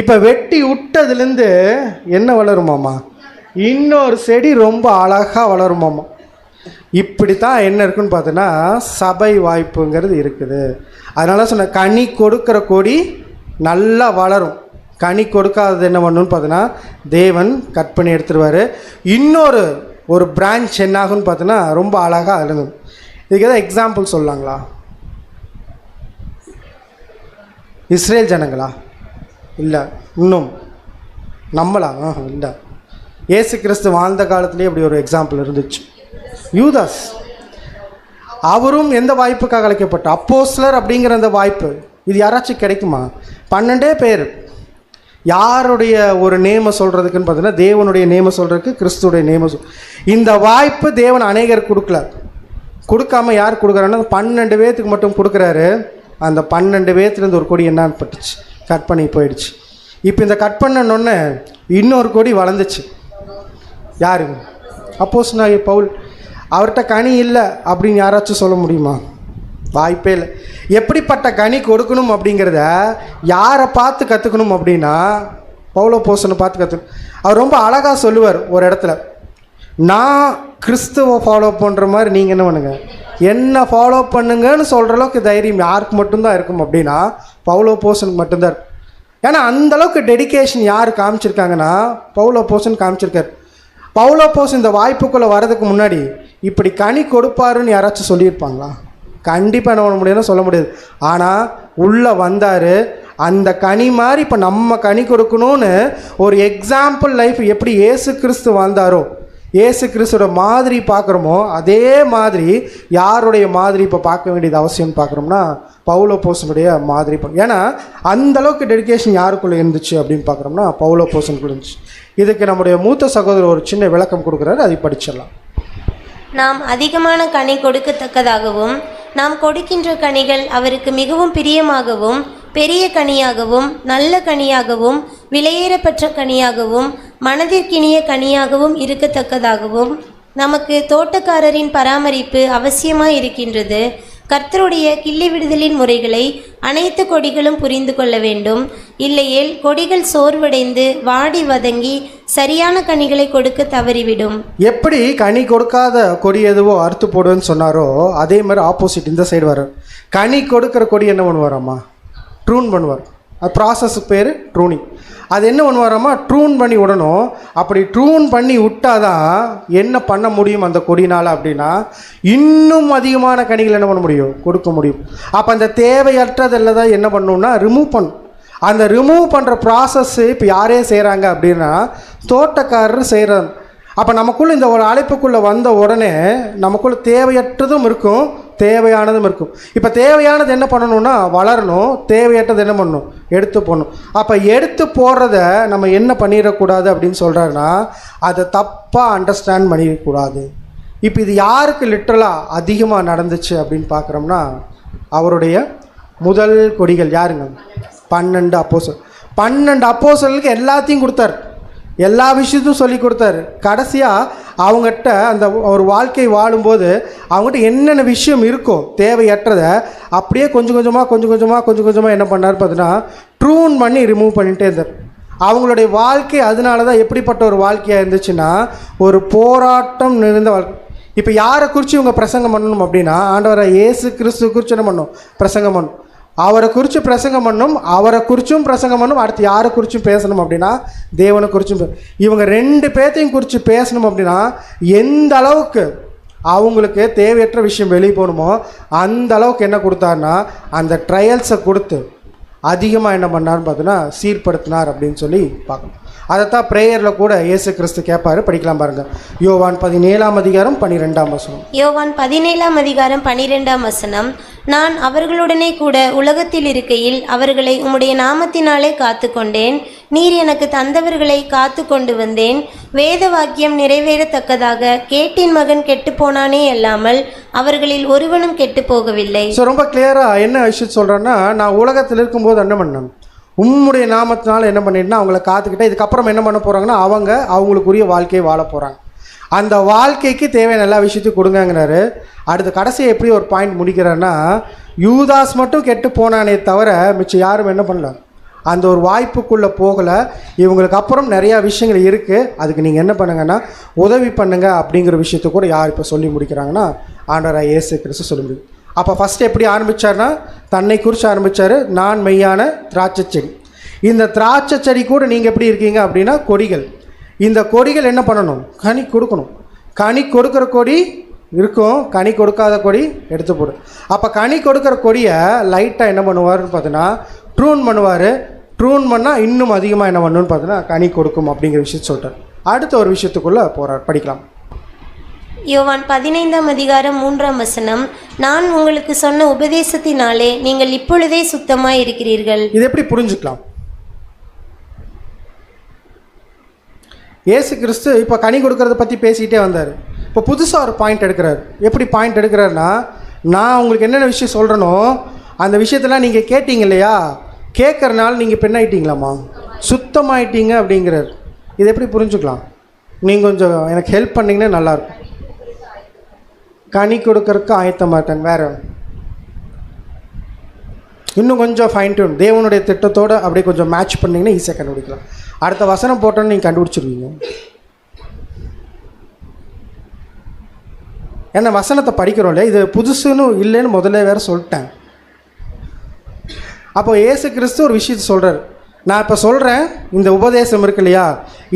இப்போ வெட்டி விட்டதுலேருந்து என்ன வளருமாம்மா, இன்னொரு செடி ரொம்ப அழகாக வளருமாம்மா. இப்படி தான் என்ன இருக்குன்னு பார்த்தோன்னா சபை வாய்ப்புங்கிறது இருக்குது. அதனால சொன்ன கனி கொடுக்குற கொடி நல்லா வளரும், கனி கொடுக்காதது என்ன பண்ணணும்னு பார்த்தோன்னா தேவன் கட் பண்ணி எடுத்துருவார். இன்னொரு ஒரு பிரான்ச் என்ன ஆகுன்னு பார்த்தோன்னா ரொம்ப அழகாக இருந்தது. இதுக்கு எதாவது எக்ஸாம்பிள் சொல்லலாங்களா? இஸ்ரேல் ஜனங்களா? இல்லை. இன்னும் நம்மளா? இல்லை. இயேசு கிறிஸ்து வாழ்ந்த காலத்துலேயே அப்படி ஒரு எக்ஸாம்பிள் இருந்துச்சு. யூதாஸ், அவரும் எந்த வாய்ப்புக்காக அழைக்கப்பட்ட அப்போஸ்தலர் அப்படிங்கிற அந்த வாய்ப்பு இது யாராச்சும் கிடைக்குமா? 12 பேர். யாருடைய ஒரு நேம சொல்கிறதுக்குன்னு பார்த்தீங்கன்னா தேவனுடைய நேம சொல்கிறதுக்கு, கிறிஸ்துடைய நேம இந்த வாய்ப்பு தேவன் அநேகர் கொடுக்கல. கொடுக்காம யார் கொடுக்குறாருன்னா 12 பேர்த்துக்கு மட்டும் கொடுக்குறாரு. அந்த 12 பேர்த்துலேருந்து ஒரு கொடி என்ன பட்டுச்சு, கட் பண்ணி போயிடுச்சு. இப்போ இந்த கட் பண்ணனொன்னே இன்னொரு கொடி வளர்ந்துச்சு. யாரு? அப்போஸ்தலனாகிய பவுல். அவர்கிட்ட கனி இல்லை அப்படின்னு யாராச்சும் சொல்ல முடியுமா? வாய்ப்பே இல்லை. எப்படிப்பட்ட கனி கொடுக்கணும் அப்படிங்கிறத யாரை பார்த்து கற்றுக்கணும் அப்படின்னா பவுலப்போஸ்தலனை பார்த்து கற்றுக்கணும். அவர் ரொம்ப அழகாக சொல்லுவார் ஒரு இடத்துல, நான் கிறிஸ்துவை ஃபாலோ பண்ணுற மாதிரி நீங்கள் என்ன பண்ணுங்க, என்ன ஃபாலோ பண்ணுங்கன்னு சொல்கிற அளவுக்கு தைரியம் யாருக்கு மட்டும்தான் இருக்கும் அப்படின்னா பவுலப்போஸ்தலனுக்கு மட்டும்தான் இருக்கும். ஏன்னா அந்தளவுக்கு டெடிக்கேஷன் யார் காமிச்சிருக்காங்கன்னா பவுலப்போஸ்தலன் காமிச்சிருக்கார். பவுலப்போஸ்தலன் இந்த வாய்ப்புக்குள்ளே வர்றதுக்கு முன்னாடி இப்படி கனி கொடுப்பாருன்னு யாராச்சும் சொல்லியிருப்பாங்களா? கண்டிப்பாக என்ன பண்ண முடியும்னு சொல்ல முடியாது. ஆனால் உள்ளே வந்தார். அந்த கனி மாதிரி இப்போ நம்ம கனி கொடுக்கணும்னு ஒரு எக்ஸாம்பிள் லைஃப் எப்படி இயேசு கிறிஸ்து வாழ்ந்தாரோ, இயேசு கிறிஸ்துவோட மாதிரி பார்க்குறோமோ அதே மாதிரி யாருடைய மாதிரி இப்போ பார்க்க வேண்டியது அவசியம்னு பார்க்குறோம்னா பவுலப்போஸ்தலனுடைய மாதிரி. ஏன்னா அந்தளவுக்கு டெடிக்கேஷன் யாருக்குள்ளே இருந்துச்சு அப்படின்னு பார்க்குறோம்னா பவுலப்போஸ்தலனுக்குள்ள இருந்துச்சு. இதுக்கு நம்முடைய மூத்த சகோதரர் ஒரு சின்ன விளக்கம் கொடுக்குறாரு, அதை படிச்சிடலாம். நாம் அதிகமான கனி கொடுக்கத்தக்கதாகவும் நாம் கொடுக்கின்ற கனிகள் அவருக்கு மிகவும் பிரியமாகவும் பெரிய கனியாகவும் நல்ல கனியாகவும் விலையேறப்பெற்ற கனியாகவும் மனதிற்கினிய கனியாகவும் இருக்கத்தக்கதாகவும் நமக்கு தோட்டக்காரரின் பராமரிப்பு அவசியமாய் இருக்கின்றது. கர்த்தருடைய கிள்ளி விடுதலின் முறைகளை அனைத்து கொடிகளும் புரிந்து கொள்ள வேண்டும். இல்லையேல் கொடிகள் சோர்வடைந்து வாடி வதங்கி சரியான கனிகளை கொடுக்க தவறிவிடும். எப்படி கனி கொடுக்காத கொடி எதுவோ அறுத்து போடுவேன்னு சொன்னாரோ அதே மாதிரி ஆப்போசிட் இந்த சைடு வர கனி கொடுக்குற கொடி என்ன பண்ணுவாராம்மா, ட்ரூன் பண்ணுவார். அது ப்ராசஸுக்கு பேர் ட்ரூனிங். அது என்ன பண்ணுவாராம்மா, ட்ரூன் பண்ணி விடணும். அப்படி ட்ரூன் பண்ணி விட்டாதான் என்ன பண்ண முடியும் அந்த கொடினால் அப்படின்னா இன்னும் அதிகமான கனிகள் என்ன பண்ண முடியும், கொடுக்க முடியும். அப்போ அந்த தேவையற்றதெல்லாம் தான் என்ன பண்ணணும்னா ரிமூவ் பண்ணும். அந்த ரிமூவ் பண்ணுற ப்ராசஸ்ஸு இப்போ யாரே செய்கிறாங்க அப்படின்னா தோட்டக்காரர் செய்கிறாங்க. அப்போ நமக்குள்ளே இந்த ஒரு அழைப்புக்குள்ளே வந்த உடனே நமக்குள்ளே தேவையற்றதும் இருக்கும், தேவையானதும் இருக்கும். இப்போ தேவையானது என்ன பண்ணணும்னா வளரணும், தேவையற்றது என்ன பண்ணணும், எடுத்து போடணும். அப்போ எடுத்து போடுறத நம்ம என்ன பண்ணிடக்கூடாது அப்படின்னு சொல்கிறாருன்னா, அதை தப்பாக அண்டர்ஸ்டாண்ட் பண்ணிடக்கூடாது. இப்போ இது யாருக்கு லிட்ரலாக அதிகமாக நடந்துச்சு அப்படின்னு பார்க்குறோம்னா, அவருடைய முதல் கொடிகள் யாருங்க? 12 அப்போஸ்தலர். 12 அப்போஸ்தலருக்கு எல்லாத்தையும் கொடுத்தார், எல்லா விஷயத்தையும் சொல்லி கொடுத்தாரு. கடைசியாக அவங்ககிட்ட அந்த ஒரு வாழ்க்கை வாழும்போது அவங்ககிட்ட என்னென்ன விஷயம் இருக்கோ தேவையற்றதை அப்படியே கொஞ்சம் கொஞ்சமாக என்ன பண்ணார் பார்த்தீங்கன்னா ட்ரூன் பண்ணி ரிமூவ் பண்ணிகிட்டே இருந்தார். அவங்களுடைய வாழ்க்கை அதனால தான் எப்படிப்பட்ட ஒரு வாழ்க்கையாக இருந்துச்சுன்னா, ஒரு போராட்டம் நிறைந்த வாழ்க்கை. இப்போ யாரை குறித்து இவங்க பிரசங்கம் பண்ணணும் அப்படின்னா, ஆண்டவரை இயேசு கிறிஸ்து குறித்து என்ன பண்ணணும், பிரசங்கம் பண்ணணும். அவரை குறித்து பிரசங்கம் பண்ணணும், அவரை குறித்தும் பிரசங்கம் பண்ணணும். அடுத்து யாரை குறித்தும் பேசணும் அப்படின்னா தேவனை குறித்தும். இவங்க 2 பேர்த்தையும் குறித்து பேசணும் அப்படின்னா எந்த அளவுக்கு அவங்களுக்கு தேவையற்ற விஷயம் வெளியே போகணுமோ அந்த அளவுக்கு என்ன கொடுத்தாருன்னா அந்த ட்ரையல்ஸை கொடுத்து அதிகமாக என்ன பண்ணார்னு பார்த்தோன்னா சீர்படுத்தினார் அப்படின்னு சொல்லி பார்க்கணும். அதைத்தான் ப்ரேயரில் கூட இயேசு கிறிஸ்து கேட்பாரு. படிக்கலாம் பாருங்க. யோவான் 17:12. யோவான் 17:12. நான் அவர்களுடனே கூட உலகத்தில் இருக்கையில் அவர்களை உம்முடைய நாமத்தினாலே காத்து கொண்டேன். நீர் எனக்கு தந்தவர்களை காத்து கொண்டு வந்தேன். வேத வாக்கியம் நிறைவேறத்தக்கதாக கேட்டின் மகன் கெட்டு போனானே அல்லாமல் அவர்களில் ஒருவனும் கெட்டு போகவில்லை. ஸோ ரொம்ப கிளியராக என்ன விஷயம் சொல்கிறேன்னா, நான் உலகத்தில் இருக்கும்போது என்ன பண்ணேன், உம்முடைய நாமத்தினால என்ன பண்ணிட்டுனா அவங்கள காத்துக்கிட்டேன். இதுக்கப்புறம் என்ன பண்ண போகிறாங்கன்னா அவங்களுக்குரிய வாழ்க்கையை வாழ போகிறாங்க. அந்த வாழ்க்கைக்கு தேவையான எல்லா விஷயத்தையும் கொடுங்கங்கிறாரு. அடுத்த கடைசியை எப்படி ஒரு பாயிண்ட் முடிக்கிறாருன்னா, யூதாஸ் மட்டும் கெட்டு போனானே தவிர மிச்சம் யாரும் என்ன பண்ணல, அந்த ஒரு வாய்ப்புக்குள்ளே போகலை. இவங்களுக்கு அப்புறம் நிறையா விஷயங்கள் இருக்குது, அதுக்கு நீங்கள் என்ன பண்ணுங்கன்னா உதவி பண்ணுங்க அப்படிங்கிற விஷயத்த கூட யார் இப்போ சொல்லி முடிக்கிறாங்கன்னா ஆண்டவராகிய இயேசு கிறிஸ்து சொல்லி முடியும். அப்போ ஃபஸ்ட்டு எப்படி ஆரம்பித்தார்னா தன்னை குறித்து ஆரம்பித்தார். நான் மெய்யான திராட்சை செடி. இந்த திராட்சை செடி கூட நீங்கள் எப்படி இருக்கீங்க அப்படின்னா கொடிகள். இந்த கொடிகள் என்ன பண்ணணும், கனி கொடுக்கணும். கனி கொடுக்குற கொடி இருக்கும், கனி கொடுக்காத கொடி எடுத்து போடும். அப்போ கனி கொடுக்குற கொடியை லைட்டாக என்ன பண்ணுவார்னு பார்த்தீங்கன்னா ட்ரூன் பண்ணுவார். ட்ரூன் பண்ணால் இன்னும் அதிகமாக என்ன பண்ணணும்னு பார்த்தீங்கன்னா கனி கொடுக்கும் அப்படிங்கிற விஷயத்த சொல்லிட்டார். அடுத்த ஒரு விஷயத்துக்குள்ளே போகிறார். படிக்கலாம். யோவான் 15:3. நான் உங்களுக்கு சொன்ன உபதேசத்தினாலே நீங்கள் இப்பொழுதே சுத்தமாய் இருக்கிறீர்கள். இது எப்படி புரிஞ்சுக்கலாம்? இயேசு கிறிஸ்து இப்போ கனி கொடுக்கறத பற்றி பேசிக்கிட்டே வந்தார். இப்போ புதுசாக ஒரு பாயிண்ட் எடுக்கிறார். எப்படி பாயிண்ட் எடுக்கிறாருன்னா, நான் உங்களுக்கு என்னென்ன விஷயம் சொல்கிறேனோ அந்த விஷயத்தெல்லாம் நீங்கள் கேட்டீங்க இல்லையா, கேட்குறனால நீங்கள் இப்போ என்ன ஆகிட்டீங்களாம்மா, சுத்தமாயிட்டீங்க அப்படிங்கிறார். இது எப்படி புரிஞ்சுக்கலாம்? நீங்கள் கொஞ்சம் எனக்கு ஹெல்ப் பண்ணிங்கன்னா நல்லாயிருக்கும். கனி கொடுக்கறதுக்கு ஆயத்தமாக இருக்காங்க. வேறு இன்னும் கொஞ்சம் ஃபைன் டியூன் தேவனுடைய திட்டத்தோடு அப்படியே கொஞ்சம் மேட்ச் பண்ணிங்கன்னா ஈஸியாக கண்டுபிடிக்கலாம். அடுத்த வசனம் போட்டோன்னு நீங்கள் கண்டுபிடிச்சிருவீங்க. ஏன்னா வசனத்தை படிக்கிறோம் இல்லையா, இது புதுசுன்னு இல்லைன்னு முதல்ல வேறு சொல்லிட்டேன். அப்போ இயேசு கிறிஸ்து ஒரு விஷயத்தை சொல்கிறார். நான் இப்போ சொல்கிறேன், இந்த உபதேசம் இருக்கு இல்லையா,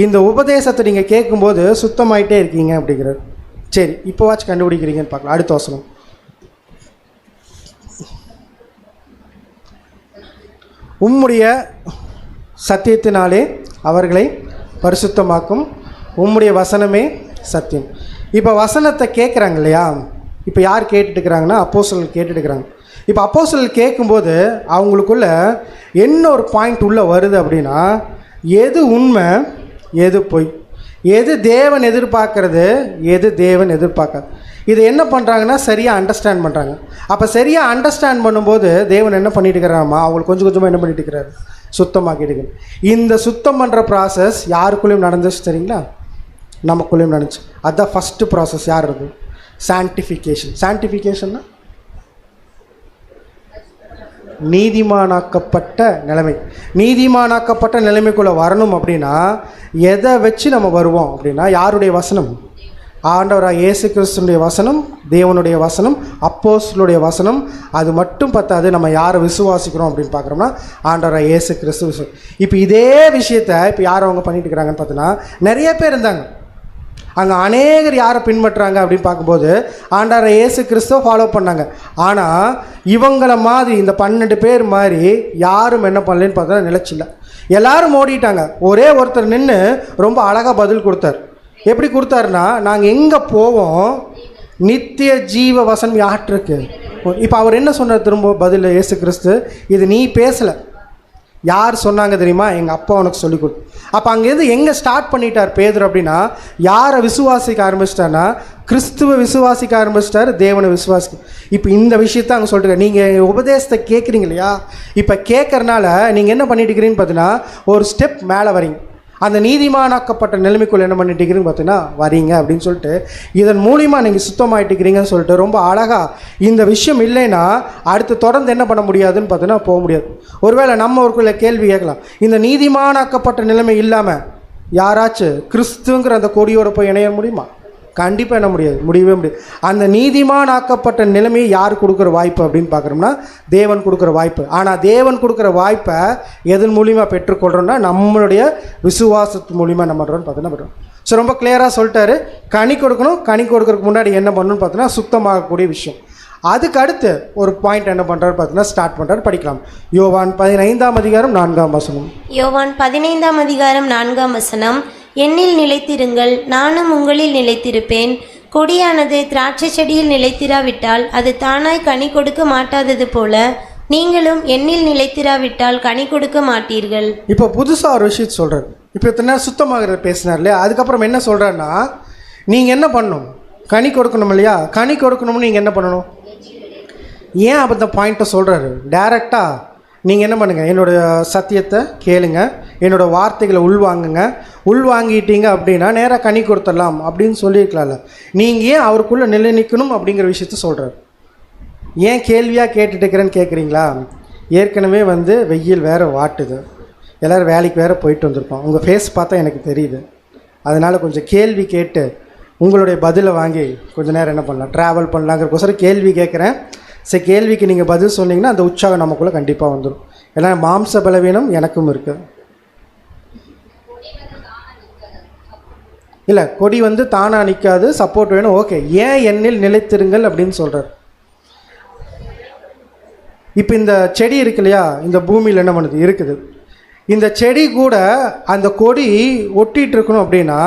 இந்த உபதேசத்தை நீங்கள் கேட்கும்போது சுத்தமாயிட்டே இருக்கீங்க அப்படிங்கிறார். சரி, இப்போ வாட்ச் கண்டுபிடிக்கிறீங்கன்னு பார்க்கலாம். அடுத்த வசனம். உம்முடைய சத்தியத்தினாலே அவர்களை பரிசுத்தமாக்கும், உம்முடைய வசனமே சத்தியம். இப்போ வசனத்தை கேட்குறாங்க இல்லையா, இப்போ யார் கேட்டுட்டுருக்கிறாங்கன்னா அப்போஸ்தலர்கள் கேட்டுட்டுருக்கிறாங்க. இப்போ அப்போஸ்தலர்கள் கேட்கும்போது அவங்களுக்குள்ள என்ன ஒரு பாயிண்ட் உள்ளே வருது அப்படின்னா, எது உண்மை எது பொய், எது தேவன் எதிர்பார்க்கறது எது தேவன் எதிர்பார்க்காது, இதை என்ன பண்ணுறாங்கன்னா சரியாக அண்டர்ஸ்டாண்ட் பண்ணுறாங்க. அப்போ சரியாக அண்டர்ஸ்டாண்ட் பண்ணும்போது தேவன் என்ன பண்ணிட்டு இருக்கிறாமா, அவங்களுக்கு கொஞ்சம் கொஞ்சமாக என்ன பண்ணிட்டு இருக்கிறாரு, சுத்தமாக்கிட்டு. இந்த சுத்தம் பண்ணுற ப்ராசஸ் யாருக்குள்ளேயும் நடந்துச்சு தெரியுங்களா, நமக்குள்ளேயும் நடந்துச்சு. அதுதான் ஃபஸ்ட்டு ப்ராசஸ். யார் இருக்கு? சான்டிஃபிகேஷன். சான்டிஃபிகேஷன்னா நீதிமானாக்கப்பட்ட நிலைமை. நீதிமானாக்கப்பட்ட நிலைமைக்குள்ளே வரணும் அப்படின்னா எதை வச்சு நம்ம வருவோம் அப்படின்னா, யாருடைய வசனம்? ஆண்டவராக இயேசு கிறிஸ்துனுடைய வசனம், தேவனுடைய வசனம், அப்போஸ்தலருடைய வசனம். அது மட்டும் பத்தாது, நம்ம யாரை விசுவாசிக்கிறோம் அப்படின்னு பார்க்குறோம்னா ஆண்டவராக இயேசு கிறிஸ்து. இப்போ இதே விஷயத்தை இப்போ யார் அவங்க பண்ணிட்டு இருக்கிறாங்கன்னு பார்த்தோன்னா, நிறைய பேர் இருந்தாங்க அங்கே. அநேகர் யாரை பின்பற்றுறாங்க அப்படின்னு பார்க்கும்போது ஆண்டவராக இயேசு கிறிஸ்துவை ஃபாலோ பண்ணாங்க. ஆனால் இவங்கள மாதிரி இந்த 12 பேர் மாதிரி யாரும் என்ன பண்ணலன்னு பார்த்தா நிலச்சில்லை. எல்லாரும் ஓடிட்டாங்க. ஒரே ஒருத்தர் நின்று ரொம்ப அழகாக பதில் கொடுத்தார். எப்படி கொடுத்தாருன்னா, நாங்கள் எங்கே போவோம், நித்திய ஜீவ வசனம் யார்கிட்ட இருக்கு. இப்போ அவர் என்ன சொன்னார் திரும்ப பதில் இயேசு கிறிஸ்து, இது நீ பேசலை, யார் சொன்னாங்க தெரியுமா, எங்கள் அப்பா உனக்கு சொல்லிக் கொடு. அப்போ அங்கேருந்து எங்கே ஸ்டார்ட் பண்ணிட்டார் பேதுரு அப்படின்னா, யாரை விசுவாசிக்க ஆரம்பிச்சிட்டார்னா கிறிஸ்துவ விசுவாசிக்க ஆரம்பிச்சிட்டார், தேவனை விசுவாசிக்க. இப்போ இந்த விஷயத்த அங்கே சொல்லிட்டு நீங்கள் உபதேசத்தை கேட்குறீங்க இல்லையா, இப்போ கேட்கறனால நீங்கள் என்ன பண்ணிட்டு இருக்கிறீங்கன்னு பார்த்தீங்கன்னா ஒரு ஸ்டெப் மேலே வரீங்க. அந்த நீதிமானாக்கப்பட்ட நிலைமைக்குள்ள என்ன பண்ணிட்டு இருக்கிறீங்கன்னு பார்த்தீங்கன்னா வரீங்க அப்படின்னு சொல்லிட்டு, இதன் மூலிமா நீங்கள் சுத்தமாயிட்டுக்கிறீங்கன்னு சொல்லிட்டு ரொம்ப அழகாக இந்த விஷயம் இல்லைன்னா அடுத்து தொடர்ந்து என்ன பண்ண முடியாதுன்னு பார்த்தீங்கன்னா போக முடியாது. ஒருவேளை நம்ம ஒருக்குள்ள கேள்வி கேட்கலாம், இந்த நீதிமானாக்கப்பட்ட நிலைமை இல்லாமல் யாராச்சும் கிறிஸ்துங்கிற அந்த கொடியோட போய் இணைய முடியுமா? கண்டிப்பாக என்ன முடியாது, முடியவே முடியாது. அந்த நீதிமானாக்கப்பட்ட நிலைமையை யார் கொடுக்குற வாய்ப்பு அப்படின்னு பார்க்குறோம்னா தேவன் கொடுக்குற வாய்ப்பு. ஆனால் தேவன் கொடுக்குற வாய்ப்பை எதன் மூலிமா பெற்றுக்கொள்கிறோம்னா நம்மளுடைய விசுவாசத்து மூலிமா நம்ம பார்த்தீங்கன்னா பெற்றோம். ஸோ ரொம்ப கிளியராக சொல்லிட்டாரு, கனி கொடுக்கணும். கனி கொடுக்கறதுக்கு முன்னாடி என்ன பண்ணணும்னு பார்த்தீங்கன்னா சுத்தமாகக்கூடிய விஷயம். அதுக்கு அடுத்து ஒரு பாயிண்ட் என்ன பண்ணுறாரு பார்த்தீங்கன்னா ஸ்டார்ட் பண்ணுறாரு. படிக்கலாம். யோவான் 15:4. யோவான் 15:4. என்னில் நிலைத்திருங்கள், நானும் உங்களில் நிலைத்திருப்பேன். கொடியானது திராட்சை செடியில் நிலைத்திராவிட்டால் அது தானாய் கனி கொடுக்க மாட்டாதது போல நீங்களும் என்னில் நிலைத்திராவிட்டால் கனி கொடுக்க மாட்டீர்கள். இப்போ புதுசாக ஒரு விஷயத்தை சொல்கிறார். இப்போ இத்தனை நேரம் சுத்தமாகிறது பேசினார் இல்லையா, அதுக்கப்புறம் என்ன சொல்கிறாருன்னா நீங்கள் என்ன பண்ணணும், கனி கொடுக்கணும் இல்லையா. கனி கொடுக்கணும்னு நீங்கள் என்ன பண்ணணும், ஏன் அப்போ இந்த பாயிண்ட்டை சொல்கிறாரு டைரெக்டாக. நீங்கள் என்ன பண்ணுங்கள், என்னோடய சத்தியத்தை கேளுங்க, என்னோடய வார்த்தைகளை உள்வாங்குங்க. உள்வாங்கிட்டீங்க அப்படின்னா நேராக கனி கொடுத்துடலாம் அப்படின்னு சொல்லியிருக்கலாம்ல. நீங்கள் ஏன் அவருக்குள்ளே நிலை நிற்கணும் அப்படிங்கிற விஷயத்த சொல்கிறார். ஏன் கேள்வியாக கேட்டுட்டு இருக்கிறேன்னு கேட்குறீங்களா? ஏற்கனவே வெயில் வேறு வாட்டுது, எல்லோரும் வேலைக்கு வேறு போயிட்டு வந்திருக்கோம். உங்கள் ஃபேஸ் பார்த்தா எனக்கு தெரியுது. அதனால் கொஞ்சம் கேள்வி கேட்டு உங்களுடைய பதிலை வாங்கி கொஞ்சம் நேரம் என்ன பண்ணலாம், ட்ராவல் பண்ணலாங்கிறக்கோசரம் கேள்வி கேட்குறேன். சரி, கேள்விக்கு நீங்கள் பதில் சொன்னீங்கன்னா அந்த உற்சாகம் நமக்குள்ளே கண்டிப்பாக வந்துடும். ஏன்னா மாம்ச பலவீனம் எனக்கும் இருக்குது. இல்லை, கொடி தானாக நிற்காது, சப்போர்ட் வேணும். ஓகே, ஏன் என்னில் நிலைத்திருங்கள் அப்படின்னு சொல்கிறார். இப்போ இந்த செடி இருக்கு இல்லையா, இந்த பூமியில் என்ன பண்ணுது இருக்குது, இந்த செடி கூட அந்த கொடி ஒட்டிகிட்டு இருக்கணும் அப்படின்னா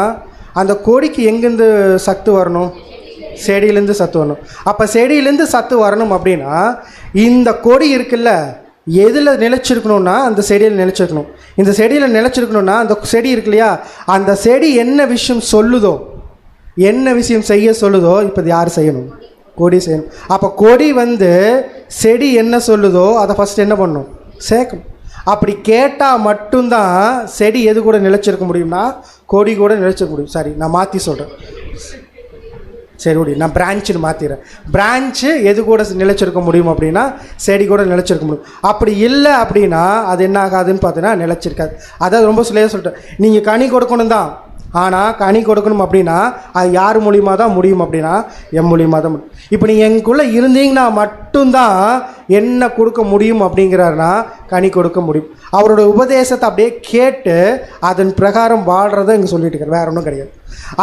அந்த கொடிக்கு எங்கேருந்து சத்து வரணும், செடியிலேருந்து சத்து வரணும். அப்போ செடியிலேருந்து சத்து வரணும் அப்படின்னா இந்த கொடி இருக்குல்ல எதில் நிலைச்சிருக்கணும்னா அந்த செடியில் நிலைச்சிருக்கணும். இந்த செடியில் நிலைச்சிருக்கணும்னா அந்த செடி இருக்கு இல்லையா, அந்த செடி என்ன விஷயம் சொல்லுதோ, என்ன விஷயம் செய்ய சொல்லுதோ, இப்போ யார் செய்யணும், கொடி செய்யணும். அப்போ கொடி செடி என்ன சொல்லுதோ அதை ஃபஸ்ட்டு என்ன பண்ணணும், சேர்க்கணும். அப்படி கேட்டால் மட்டும்தான் செடி எது கூட நிலைச்சிருக்க முடியும்னா கொடி கூட நிலைச்சிருக்க முடியும். சரி, நான் மாற்றி சொல்கிறேன். சரி ஓடி, நான் பிரான்ச்சுன்னு மாற்றிடுறேன். பிரான்ச்சு எது கூட நிலைச்சிருக்க முடியும் அப்படின்னா செடி கூட நிலைச்சிருக்க முடியும். அப்படி இல்லை அப்படின்னா அது என்ன ஆகாதுன்னு பார்த்தீங்கன்னா நிலைச்சிருக்காது. அதாவது ரொம்ப சொல்லியே சொல்லிட்டேன், நீங்கள் கனி கொடுக்கணும் தான். ஆனால் கனி கொடுக்கணும் அப்படின்னா அது யார் மூலியமாக தான் முடியும் அப்படின்னா என் மூலியமாக தான் முடியும். இப்போ நீங்கள் எங்களுக்குள்ளே இருந்தீங்கன்னா மட்டும்தான் என்ன கொடுக்க முடியும் அப்படிங்கிறாருன்னா கனி கொடுக்க முடியும். அவரோட உபதேசத்தை அப்படியே கேட்டு அதன் பிரகாரம் வாழ்கிறத இங்கே சொல்லிட்டு இருக்காரு, வேற ஒன்றும் கிடையாது.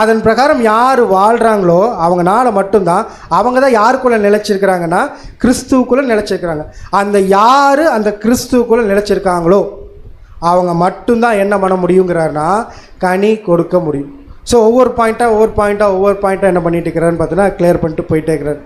அதன் பிரகாரம் யார் வாழ்கிறாங்களோ அவங்கனால மட்டும்தான், அவங்க தான் யாருக்குள்ளே நிலைச்சிருக்கிறாங்கன்னா கிறிஸ்துவுக்குள்ளே நிலைச்சிருக்கிறாங்க. அந்த யார் அந்த கிறிஸ்துவுக்குள்ளே நிலைச்சிருக்காங்களோ அவங்க மட்டும்தான் என்ன பண்ண முடியுங்கிறாருன்னா கனி கொடுக்க முடியும். ஸோ ஒவ்வொரு பாயிண்ட்டாக என்ன பண்ணிட்டு இருக்கிறாருன்னு பார்த்தீங்கன்னா கிளியர் பண்ணிட்டு போயிட்டே இருக்கிறார்.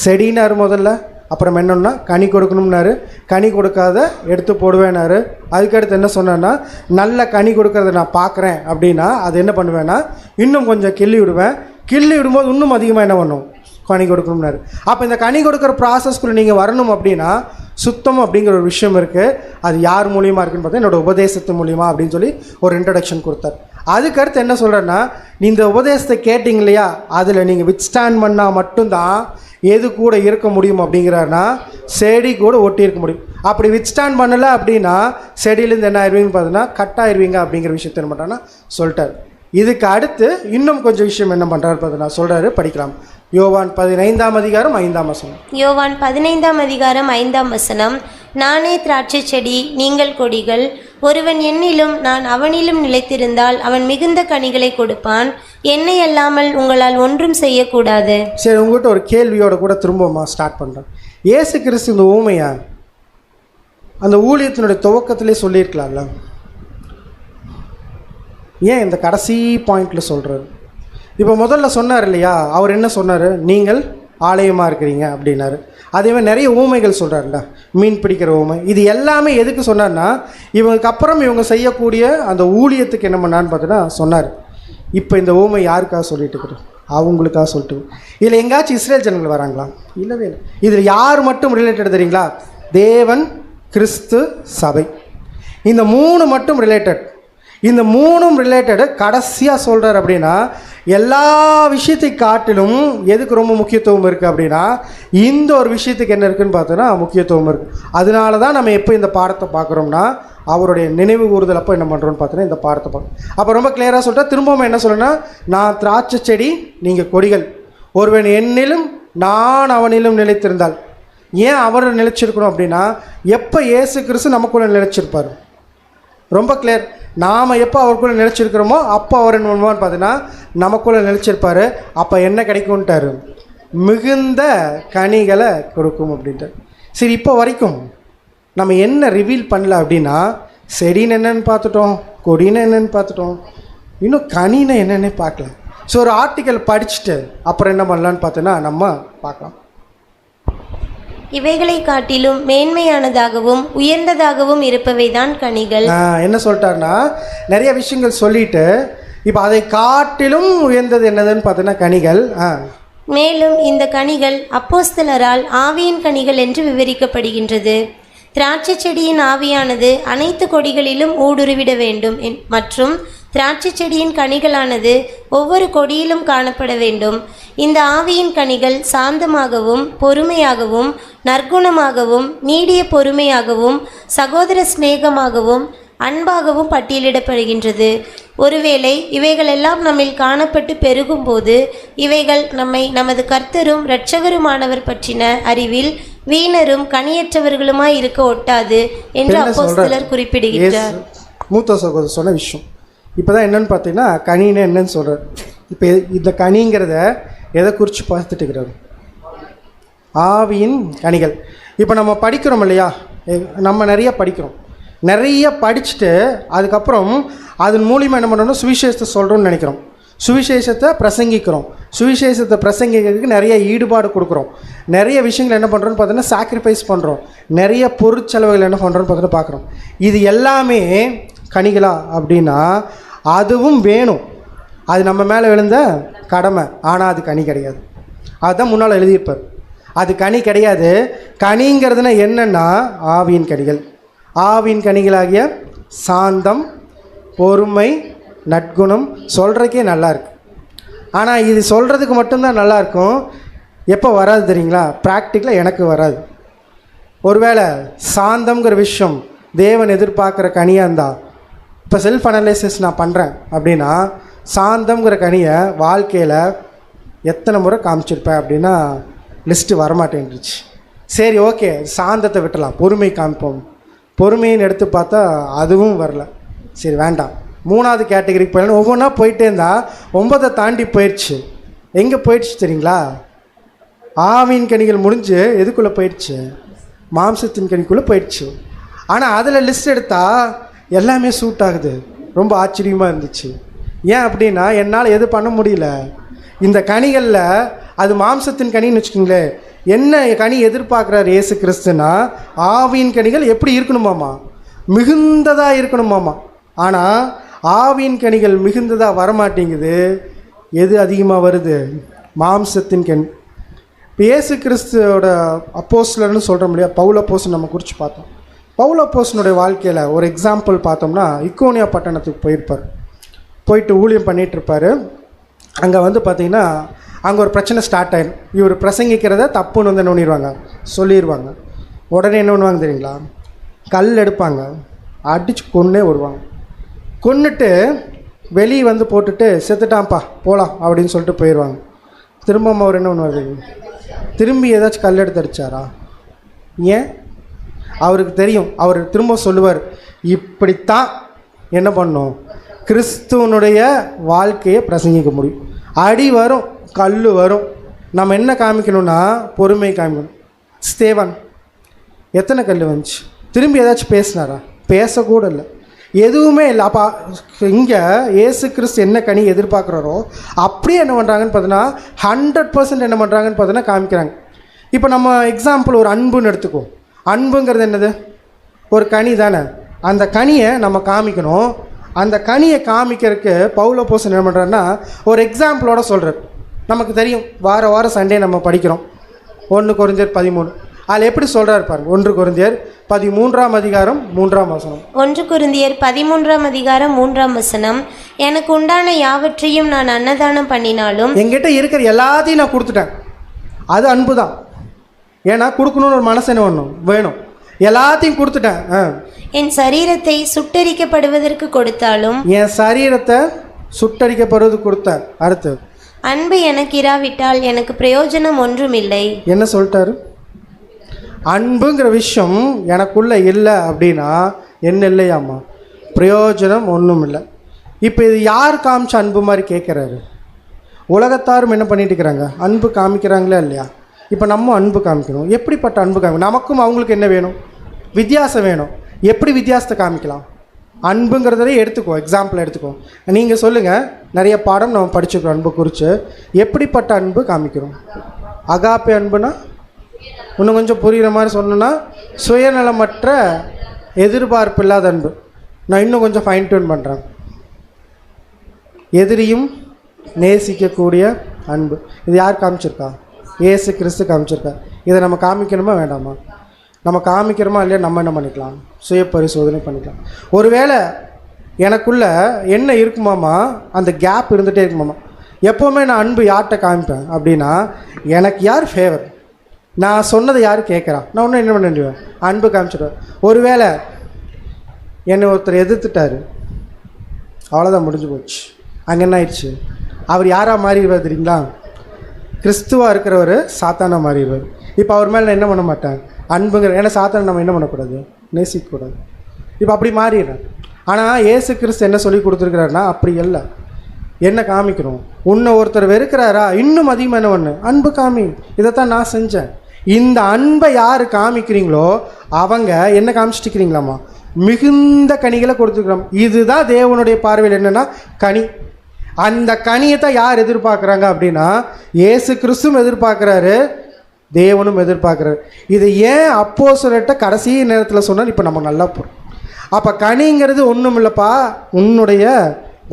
செடினார் முதல்ல, அப்புறம் என்னன்னா கனி கொடுக்கணும்னாரு, கனி கொடுக்காத எடுத்து போடுவேனாரு. அதுக்கடுத்து என்ன சொன்னேன்னா நல்ல கனி கொடுக்கறத நான் பார்க்குறேன் அப்படின்னா அது என்ன பண்ணுவேன்னா இன்னும் கொஞ்சம் கிள்ளி விடுவேன். கிள்ளி விடும்போது இன்னும் அதிகமாக என்ன பண்ணும், கனி கொடுக்கணும்னாரு. அப்போ இந்த கனி கொடுக்குற ப்ராசஸ்க்குள்ளே நீங்கள் வரணும் அப்படின்னா சுத்தம் அப்படிங்கிற ஒரு விஷயம் இருக்குது. அது யார் மூலியமாக இருக்குன்னு பார்த்தா என்னோடய உபதேசத்து மூலியமாக அப்படின்னு சொல்லி ஒரு இன்ட்ரடக்ஷன் கொடுத்தார். அதுக்கடுத்து என்ன சொல்கிறேன்னா, இந்த உபதேசத்தை கேட்டிங்க இல்லையா, அதில் நீங்கள் வித்ஸ்டாண்ட் பண்ணால் மட்டும்தான் எது கூட இருக்க முடியும் அப்படிங்கிறாருன்னா செடி கூட ஒட்டி இருக்க முடியும். அப்படி வித்ஸ்டாண்ட் பண்ணலை அப்படின்னா செடியிலேருந்து என்ன ஆயிடுவீங்கன்னு பார்த்தீங்கன்னா கட் ஆயிடுவீங்க அப்படிங்கிற விஷயத்தை என்ன பண்ணுறான்னா சொல்லிட்டார். இதுக்கு அடுத்து இன்னும் கொஞ்சம் விஷயம் என்ன பண்ணுறாரு பார்த்தீங்கன்னா சொல்கிறாரு, படிக்கலாம். யோவான் 15:5. யோவான் 15:5. நானே திராட்சை செடி, நீங்கள் கொடிகள். ஒருவன் என்னிலும் நான் அவனிலும் நிலைத்திருந்தால் அவன் மிகுந்த கனிகளை கொடுப்பான். என்னை அல்லாமல் உங்களால் ஒன்றும் செய்யக்கூடாது. சரி, உங்கள்கிட்ட ஒரு கேள்வியோட கூட திரும்பமா ஸ்டார்ட் பண்ணுறேன். இயேசு கிறிஸ்து இந்த ஊமையா அந்த ஊழியத்தினுடைய துவக்கத்திலே சொல்லியிருக்கலாம்ல, ஏன் இந்த கடைசி பாயிண்டில் சொல்கிறாரு? இப்போ முதல்ல சொன்னார் இல்லையா, அவர் என்ன சொன்னார்? நீங்கள் ஆலயமாக இருக்கிறீங்க அப்படின்னாரு. அதேமாதிரி நிறைய ஊமைகள் சொல்கிறார்ல, மீன் பிடிக்கிற ஊமை. இது எல்லாமே எதுக்கு சொன்னார்னா, இவங்களுக்கு அப்புறம் இவங்க செய்யக்கூடிய அந்த ஊழியத்துக்கு என்ன பண்ணான்னு பார்த்தீங்கன்னா சொன்னார். இப்போ இந்த ஊமை யாருக்காக சொல்லிட்டு இருக்கிறோம்? அவங்களுக்காக சொல்லிட்டு. இதில் எங்கேயாச்சும் இஸ்ரேல் ஜனங்கள் வராங்களா? இல்லவே இல்லை. இதில் யார் மட்டும் ரிலேட்டட் தெரியுங்களா? தேவன், கிறிஸ்து, சபை. இந்த 3 மட்டும் ரிலேட்டட். இந்த 3ம் ரிலேட்டடு கடைசியாக சொல்கிறார் அப்படின்னா, எல்லா விஷயத்தை காட்டிலும் எதுக்கு ரொம்ப முக்கியத்துவம் இருக்குது அப்படின்னா, இந்த ஒரு விஷயத்துக்கு என்ன இருக்குதுன்னு பார்த்தோன்னா முக்கியத்துவம் இருக்குது. அதனால தான் நம்ம எப்போ இந்த பாடத்தை பார்க்குறோம்னா, அவருடைய நினைவு கூறுதல் அப்போ என்ன பண்ணுறோன்னு பார்த்தோன்னா இந்த பாடத்தை பார்க்கணும். அப்போ ரொம்ப கிளியராக சொல்லிட்டா, திரும்பவும் என்ன சொல்லணும்னா, நான் திராட்சை செடி, நீங்கள் கொடிகள். ஒருவன் என்னிலும் நான் அவனிலும் நிலைத்திருந்தால். ஏன் அவர் நிலைச்சிருக்கணும் அப்படின்னா, எப்போ இயேசு கிறிஸ்து நமக்குள்ளே நிலைச்சிருப்பார்? ரொம்ப கிளியர். நாம் எப்போ அவருக்குள்ளே நிலைச்சிருக்கிறோமோ அப்போ அவர் என்ன பண்ணுவான்னு பார்த்தீங்கன்னா நமக்குள்ளே நிலைச்சிருப்பார். அப்போ என்ன கிடைக்கும்ட்டார்? மிகுந்த கனிகளை கொடுக்கும் அப்படின்ட்டு. சரி, இப்போ வரைக்கும் நம்ம என்ன ரிவீல் பண்ணல அப்படின்னா, செடின்னு என்னென்னு பார்த்துட்டோம், கொடின்னு என்னென்னு பார்த்துட்டோம், இன்னும் கனின்னு என்னென்னு பார்க்கல. ஸோ ஒரு ஆர்டிக்கல் படிச்சுட்டு அப்புறம் என்ன பண்ணலான்னு பார்த்தோன்னா நம்ம பார்க்கலாம். இவைகளை காட்டிலும் மேன்மையானதாகவும் உயர்ந்ததாகவும் இருப்பவைதான் கனிகள். என்ன சொல்லிட்டாருன்னா, நிறைய விஷயங்கள் சொல்லிட்டு இப்போ அதை காட்டிலும் உயர்ந்தது என்னதுன்னு பார்த்தீங்கன்னா கனிகள். மேலும் இந்த கனிகள் அப்போஸ்தலரால் ஆவியின் கனிகள் என்று விவரிக்கப்படுகின்றது. திராட்சை செடியின் ஆவியானது அனைத்து கொடிகளிலும் ஊடுருவிட வேண்டும் மற்றும் திராட்சை செடியின் கனிகளானது ஒவ்வொரு கொடியிலும் காணப்பட வேண்டும். இந்த ஆவியின் கனிகள் சாந்தமாகவும் பொறுமையாகவும் நற்குணமாகவும் நீடிய பொறுமையாகவும் சகோதர சிநேகமாகவும் அன்பாகவும் பட்டியலிடப்படுகின்றது. ஒருவேளை இவைகளெல்லாம் நம்மில் காணப்பட்டு பெருகும்போது இவைகள் நம்மை நமது கர்த்தரும் இரட்சகருமானவர் பற்றின அறிவில் வீணரும் கனியற்றவர்களுமாய் இருக்க ஒட்டாது என்று அப்போஸ்தலர் குறிப்பிடுகிறார். மூத்த சகோதரர் சொன்ன விஷயம் இப்போ தான் என்னென்னு பார்த்தீங்கன்னா, கனின்னு என்னன்னு சொல்கிறார். இப்போ இந்த கனிங்கிறத எதை குறித்து பார்த்துட்டு இருக்கிறார்? ஆவியின் கனிகள். இப்போ நம்ம படிக்கிறோம் இல்லையா, நம்ம நிறைய படிக்கிறோம். நிறைய படிச்சுட்டு அதுக்கப்புறம் அதன் மூலிமா என்ன பண்ணணும்? சுவிசேஷத்தை சொல்கிறோம்னு நினைக்கிறோம். சுவிசேஷத்தை பிரசங்கிக்கிறோம். சுவிசேஷத்தை பிரசங்கிக்கிறதுக்கு நிறைய ஈடுபாடு கொடுக்குறோம். நிறைய விஷயங்கள் என்ன பண்ணுறோன்னு பார்த்தோன்னா சாக்ரிஃபைஸ் பண்ணுறோம். நிறைய பொருட்செலவுகள் என்ன பண்ணுறோன்னு பார்த்தோன்னா பார்க்குறோம். இது எல்லாமே கனிகளா அப்படின்னா அதுவும் வேணும். அது நம்ம மேலே விழுந்த கடமை. ஆனால் அது கனி கிடையாது. அதுதான் முன்னால் எழுதியிருப்பார். அது கனி கிடையாது. கனிங்கிறதுனா என்னென்னா ஆவியின் கனிகள். ஆவியின் கனிகளாகிய சாந்தம், பொறுமை, நற்குணம். சொல்கிறதுக்கே நல்லாயிருக்கு. ஆனால் இது சொல்கிறதுக்கு மட்டும்தான் நல்லாயிருக்கும். எப்போ வராது தெரியுங்களா? ப்ராக்டிக்கலாக எனக்கு வராது. ஒருவேளை சாந்தம்ங்கிற விஷயம் தேவன் எதிர்பார்க்குற கனியாக இருந்தால், இப்போ செல்ஃப் அனலைசிஸ் நான் பண்ணுறேன் அப்படின்னா, சாந்தம்ங்கிற கனியை வாழ்க்கையில் எத்தனை முறை காமிச்சிருப்பேன் அப்படின்னா லிஸ்ட்டு வரமாட்டேன்ருச்சு. சரி, ஓகே, சாந்தத்தை விட்டலாம், பொறுமை காமிப்போம். பொறுமைன்னு எடுத்து பார்த்தா அதுவும் வரல. சரி, வேண்டாம், 3வது கேட்டகரிக்கு போயிடலாம். ஒவ்வொன்றா போயிட்டே இருந்தால் 9 தாண்டி போயிடுச்சு. எங்கே போயிடுச்சு தெரியுங்களா? ஆவியின் கனிகள் முடிஞ்சு எதுக்குள்ளே போயிடுச்சு? மாம்சத்தின் கனிக்குள்ளே போயிடுச்சு. ஆனால் அதில் லிஸ்ட் எடுத்தால் எல்லாமே சூட் ஆகுது. ரொம்ப ஆச்சரியமாக இருந்துச்சு. ஏன் அப்படின்னா, என்னால் எது பண்ண முடியல. இந்த கனிகளில் அது மாம்சத்தின் கனின்னு வச்சுக்கோங்களேன். என்ன கனி எதிர்பார்க்குறாரு இயேசு கிறிஸ்துனா, ஆவியின் கனிகள் எப்படி இருக்கணுமாமா? மிகுந்ததாக இருக்கணுமாமா. ஆனால் ஆவியின் கனிகள் மிகுந்ததாக வரமாட்டேங்குது. எது அதிகமாக வருது? மாம்சத்தின் கனி. இப்போ இயேசு கிறிஸ்துவோட அப்போஸ்தலர்னு சொல்கிறோம் இல்லையா, பவுல் அப்போஸ்தலன் நம்ம குறித்து பார்த்தோம். பவுல் அப்போஸ்தலனுடைய வாழ்க்கையில் ஒரு எக்ஸாம்பிள் பார்த்தோம்னா, இக்கோனியா பட்டணத்துக்கு போயிருப்பார். போயிட்டு ஊழியம் பண்ணிகிட்ருப்பார். அங்கே வந்து பார்த்திங்கன்னா அங்கே ஒரு பிரச்சனை ஸ்டார்ட் ஆகிடும். இவர் பிரசங்கிக்கிறத தப்புன்னு வந்து என்ன பண்ணிடுவாங்க, சொல்லிடுவாங்க. உடனே என்ன பண்ணுவாங்க தெரியுங்களா? கல் எடுப்பாங்க, அடித்து கொன்னே வருவாங்க. கொன்னுட்டு வெளியே வந்து போட்டுட்டு செத்துட்டான்ப்பா போகலாம் அப்படின்னு சொல்லிட்டு போயிடுவாங்க. திரும்ப அவர் என்ன பண்ணுவார்? திரும்பி ஏதாச்சும் கல் எடுத்து அடித்தாரா? ஏன்? அவருக்கு தெரியும். அவர் திரும்ப சொல்லுவார், இப்படித்தான் என்ன பண்ணணும், கிறிஸ்துவனுடைய வாழ்க்கையை பிரசங்கிக்க முடியும். அடி வரும், கல் வரும். நம்ம என்ன காமிக்கணும்னா பொறுமை காமிக்கணும். ஸ்தேவான் எத்தனை கல் வந்துச்சு? திரும்பி ஏதாச்சும் பேசினாரா? பேசக்கூட இல்லை. எதுவுமே இல்லை. அப்போ இங்கே இயேசு கிறிஸ்து என்ன கனி எதிர்பார்க்குறாரோ அப்படியே என்ன பண்ணுறாங்கன்னு பார்த்தீங்கன்னா 100% என்ன பண்ணுறாங்கன்னு பார்த்தீங்கன்னா காமிக்கிறாங்க. இப்போ நம்ம எக்ஸாம்பிள் ஒரு அன்புன்னு எடுத்துக்குவோம். அன்புங்கிறது என்னது? ஒரு கனி தானே. அந்த கனியை நம்ம காமிக்கணும். அந்த கனியை காமிக்கிறதுக்கு பவுலப்போஸ்தலன் என்ன பண்ணுறாருன்னா ஒரு எக்ஸாம்பிளோட சொல்கிறார். நமக்கு தெரியும், வாரம் சண்டே நம்ம படிக்கிறோம் 1 கொரிந்தியர் 13. அதில் எப்படி சொல்கிறார் பாருங்க. 1 கொரிந்தியர் 13ஆம் அதிகாரம் 3ஆம் வசனம். 1 கொரிந்தியர் 13ஆம் அதிகாரம் 3ஆம் வசனம். எனக்கு உண்டான யாவற்றையும் நான் அன்னதானம் பண்ணினாலும், என்கிட்ட இருக்கிற எல்லாத்தையும் நான் கொடுத்துட்டேன். அது அன்பு தான். ஏன்னா கொடுக்கணும்னு ஒரு மனசு என்ன வேணும். எல்லாத்தையும் கொடுத்துட்டேன். என் சரீரத்தை சுட்டரிக்கப்படுவதற்கு கொடுத்தாலும், என் சரீரத்தை சுட்டரிக்கப்படுவது கொடுத்தார். அடுத்து, அன்பு எனக்கு இராவிட்டால் எனக்கு பிரயோஜனம் ஒன்றுமில்லை. என்ன சொல்லிட்டாரு? அன்புங்கிற விஷயம் எனக்குள்ள இல்லை அப்படின்னா என்ன இல்லையாம்மா? பிரயோஜனம் ஒன்றும் இல்லை. இப்போ இது யார் காமிச்ச அன்பு மாதிரி கேட்குறாரு? உலகத்தாரும் என்ன பண்ணிட்டு இருக்கிறாங்க? அன்பு காமிக்கிறாங்களா இல்லையா? இப்போ நம்ம அன்பு காமிக்கணும். எப்படிப்பட்ட அன்பு காமிக்கணும்? நமக்கும் அவங்களுக்கு என்ன வேணும்? வித்தியாசம் வேணும். எப்படி வித்தியாசத்தை காமிக்கலாம்? அன்புங்கிறதே எடுத்துக்கோ, எக்ஸாம்பிள் எடுத்துக்கோ. நீங்கள் சொல்லுங்கள். நிறைய பாடம் நம்ம படிச்சுக்கிறோம் அன்பு குறித்து. எப்படிப்பட்ட அன்பு காமிக்கிறோம்? அகாப்பே அன்புனா இன்னும் கொஞ்சம் புரிகிற மாதிரி சொல்லணும்னா சுயநலமற்ற எதிர்பார்ப்பு இல்லாத அன்பு. நான் இன்னும் கொஞ்சம் ஃபைன் டியூன் பண்ணுறேன். எதிரியும் நேசிக்கக்கூடிய அன்பு. இது யார் காமிச்சிருக்கா? இயேசு கிறிஸ்து காமிச்சிருக்கா. இதை நம்ம காமிக்கணுமா வேண்டாமா? நம்ம காமிக்கிறோமா இல்லையா? நம்ம என்ன பண்ணிக்கலாம்? சுய பரிசோதனை பண்ணிக்கலாம். ஒருவேளை எனக்குள்ள என்ன இருக்குமாமா, அந்த கேப் இருந்துகிட்டே இருக்குமாமா. எப்போவுமே நான் அன்பு யார்கிட்ட காமிப்பேன் அப்படின்னா, எனக்கு யார் ஃபேவர், நான் சொன்னதை யார் கேட்குறா, நான் ஒன்றும் என்ன பண்ணிடுவேன்? அன்பு காமிச்சிடுவேன். ஒருவேளை என்னை ஒருத்தர் எதிர்த்துட்டார், அவ்வளோதான், முடிஞ்சு போச்சு. அங்கே என்ன ஆயிடுச்சு? அவர் யாராக மாறிடுவார் தெரியுங்களா? கிறிஸ்துவாக இருக்கிறவர் சாத்தானா மாறிடுவார். இப்போ அவர் மேலே நான் என்ன பண்ண மாட்டேன்? அன்புங்கிற. ஏன்னா சாத்தானை நம்ம என்ன பண்ணக்கூடாது? நேசிக்கக்கூடாது. இப்போ அப்படி மாறிடுறேன். ஆனால் இயேசு கிறிஸ்து என்ன சொல்லி கொடுத்துருக்கிறாருன்னா அப்படி இல்லை. என்ன காமிக்கணும்? உன்னை ஒருத்தர் வெறுக்கிறாரா, இன்னும் அதிகமாக என்ன பண்ணு? அன்பு காமி. இதைத்தான் நான் செஞ்சேன். இந்த அன்பை யார் காமிக்கிறீங்களோ அவங்க என்ன காமிச்சிட்டுக்கிறீங்களாம்மா? மிகுந்த கனிகளை கொடுத்துருக்குறோம். இதுதான் தேவனுடைய பார்வையில் என்னென்னா கனி. அந்த கனியை தான் யார் எதிர்பார்க்குறாங்க அப்படின்னா இயேசு கிறிஸ்துவும் எதிர்பார்க்குறாரு, தேவனும் எதிர்பார்க்குறாரு. இது ஏன் அப்போஸ்தலர்கிட்ட கடைசி நேரத்தில் சொன்னால் இப்போ நம்ம நல்லா போகிறோம். அப்போ கனிங்கிறது ஒன்றும் இல்லைப்பா, உன்னுடைய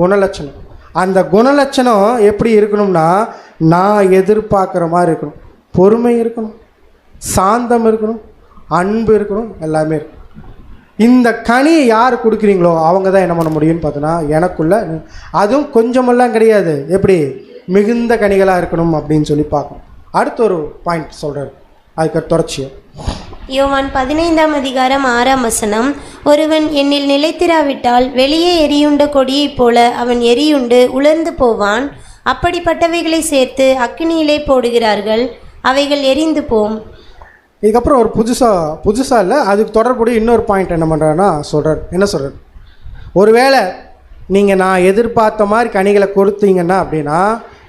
குணலட்சணம். அந்த குணலட்சணம் எப்படி இருக்கணும்னா நான் எதிர்பார்க்குற மாதிரி இருக்கணும். பொறுமை இருக்கணும், சாந்தம் இருக்கணும், அன்பு இருக்கணும், எல்லாமே இருக்கணும். இந்த கனியை யார் கொடுக்குறீங்களோ அவங்க தான் என்ன பண்ண முடியும்னு பார்த்தோன்னா எனக்குள்ள. அதுவும் கொஞ்சமெல்லாம் கிடையாது, எப்படி மிகுந்த கனிகளாக இருக்கணும் அப்படின்னு சொல்லி பார்க்கணும். அடுத்த ஒரு பாயிண்ட் சொல்கிறார், அதுக்கு தொடர்ச்சியை. யோவான் 15ஆம் அதிகாரம் 6ஆம் வசனம். ஒருவன் என்னில் நிலைத்திராவிட்டால் வெளியே எரியுண்ட கொடியைப் போல அவன் எரியுண்டு உலர்ந்து போவான். அப்படிப்பட்டவைகளை சேர்த்து அக்கினியிலே போடுகிறார்கள், அவைகள் எரிந்து போம். இதுக்கப்புறம் ஒரு புதுசாக இல்லை, அதுக்கு தொடர்புடைய இன்னொரு பாயிண்ட் என்ன பண்ணுறாருன்னா சொல்கிறார். என்ன சொல்கிறார்? ஒருவேளை நீங்கள் நான் எதிர்பார்த்த மாதிரி கனிகளை கொடுத்தீங்கன்னா அப்படின்னா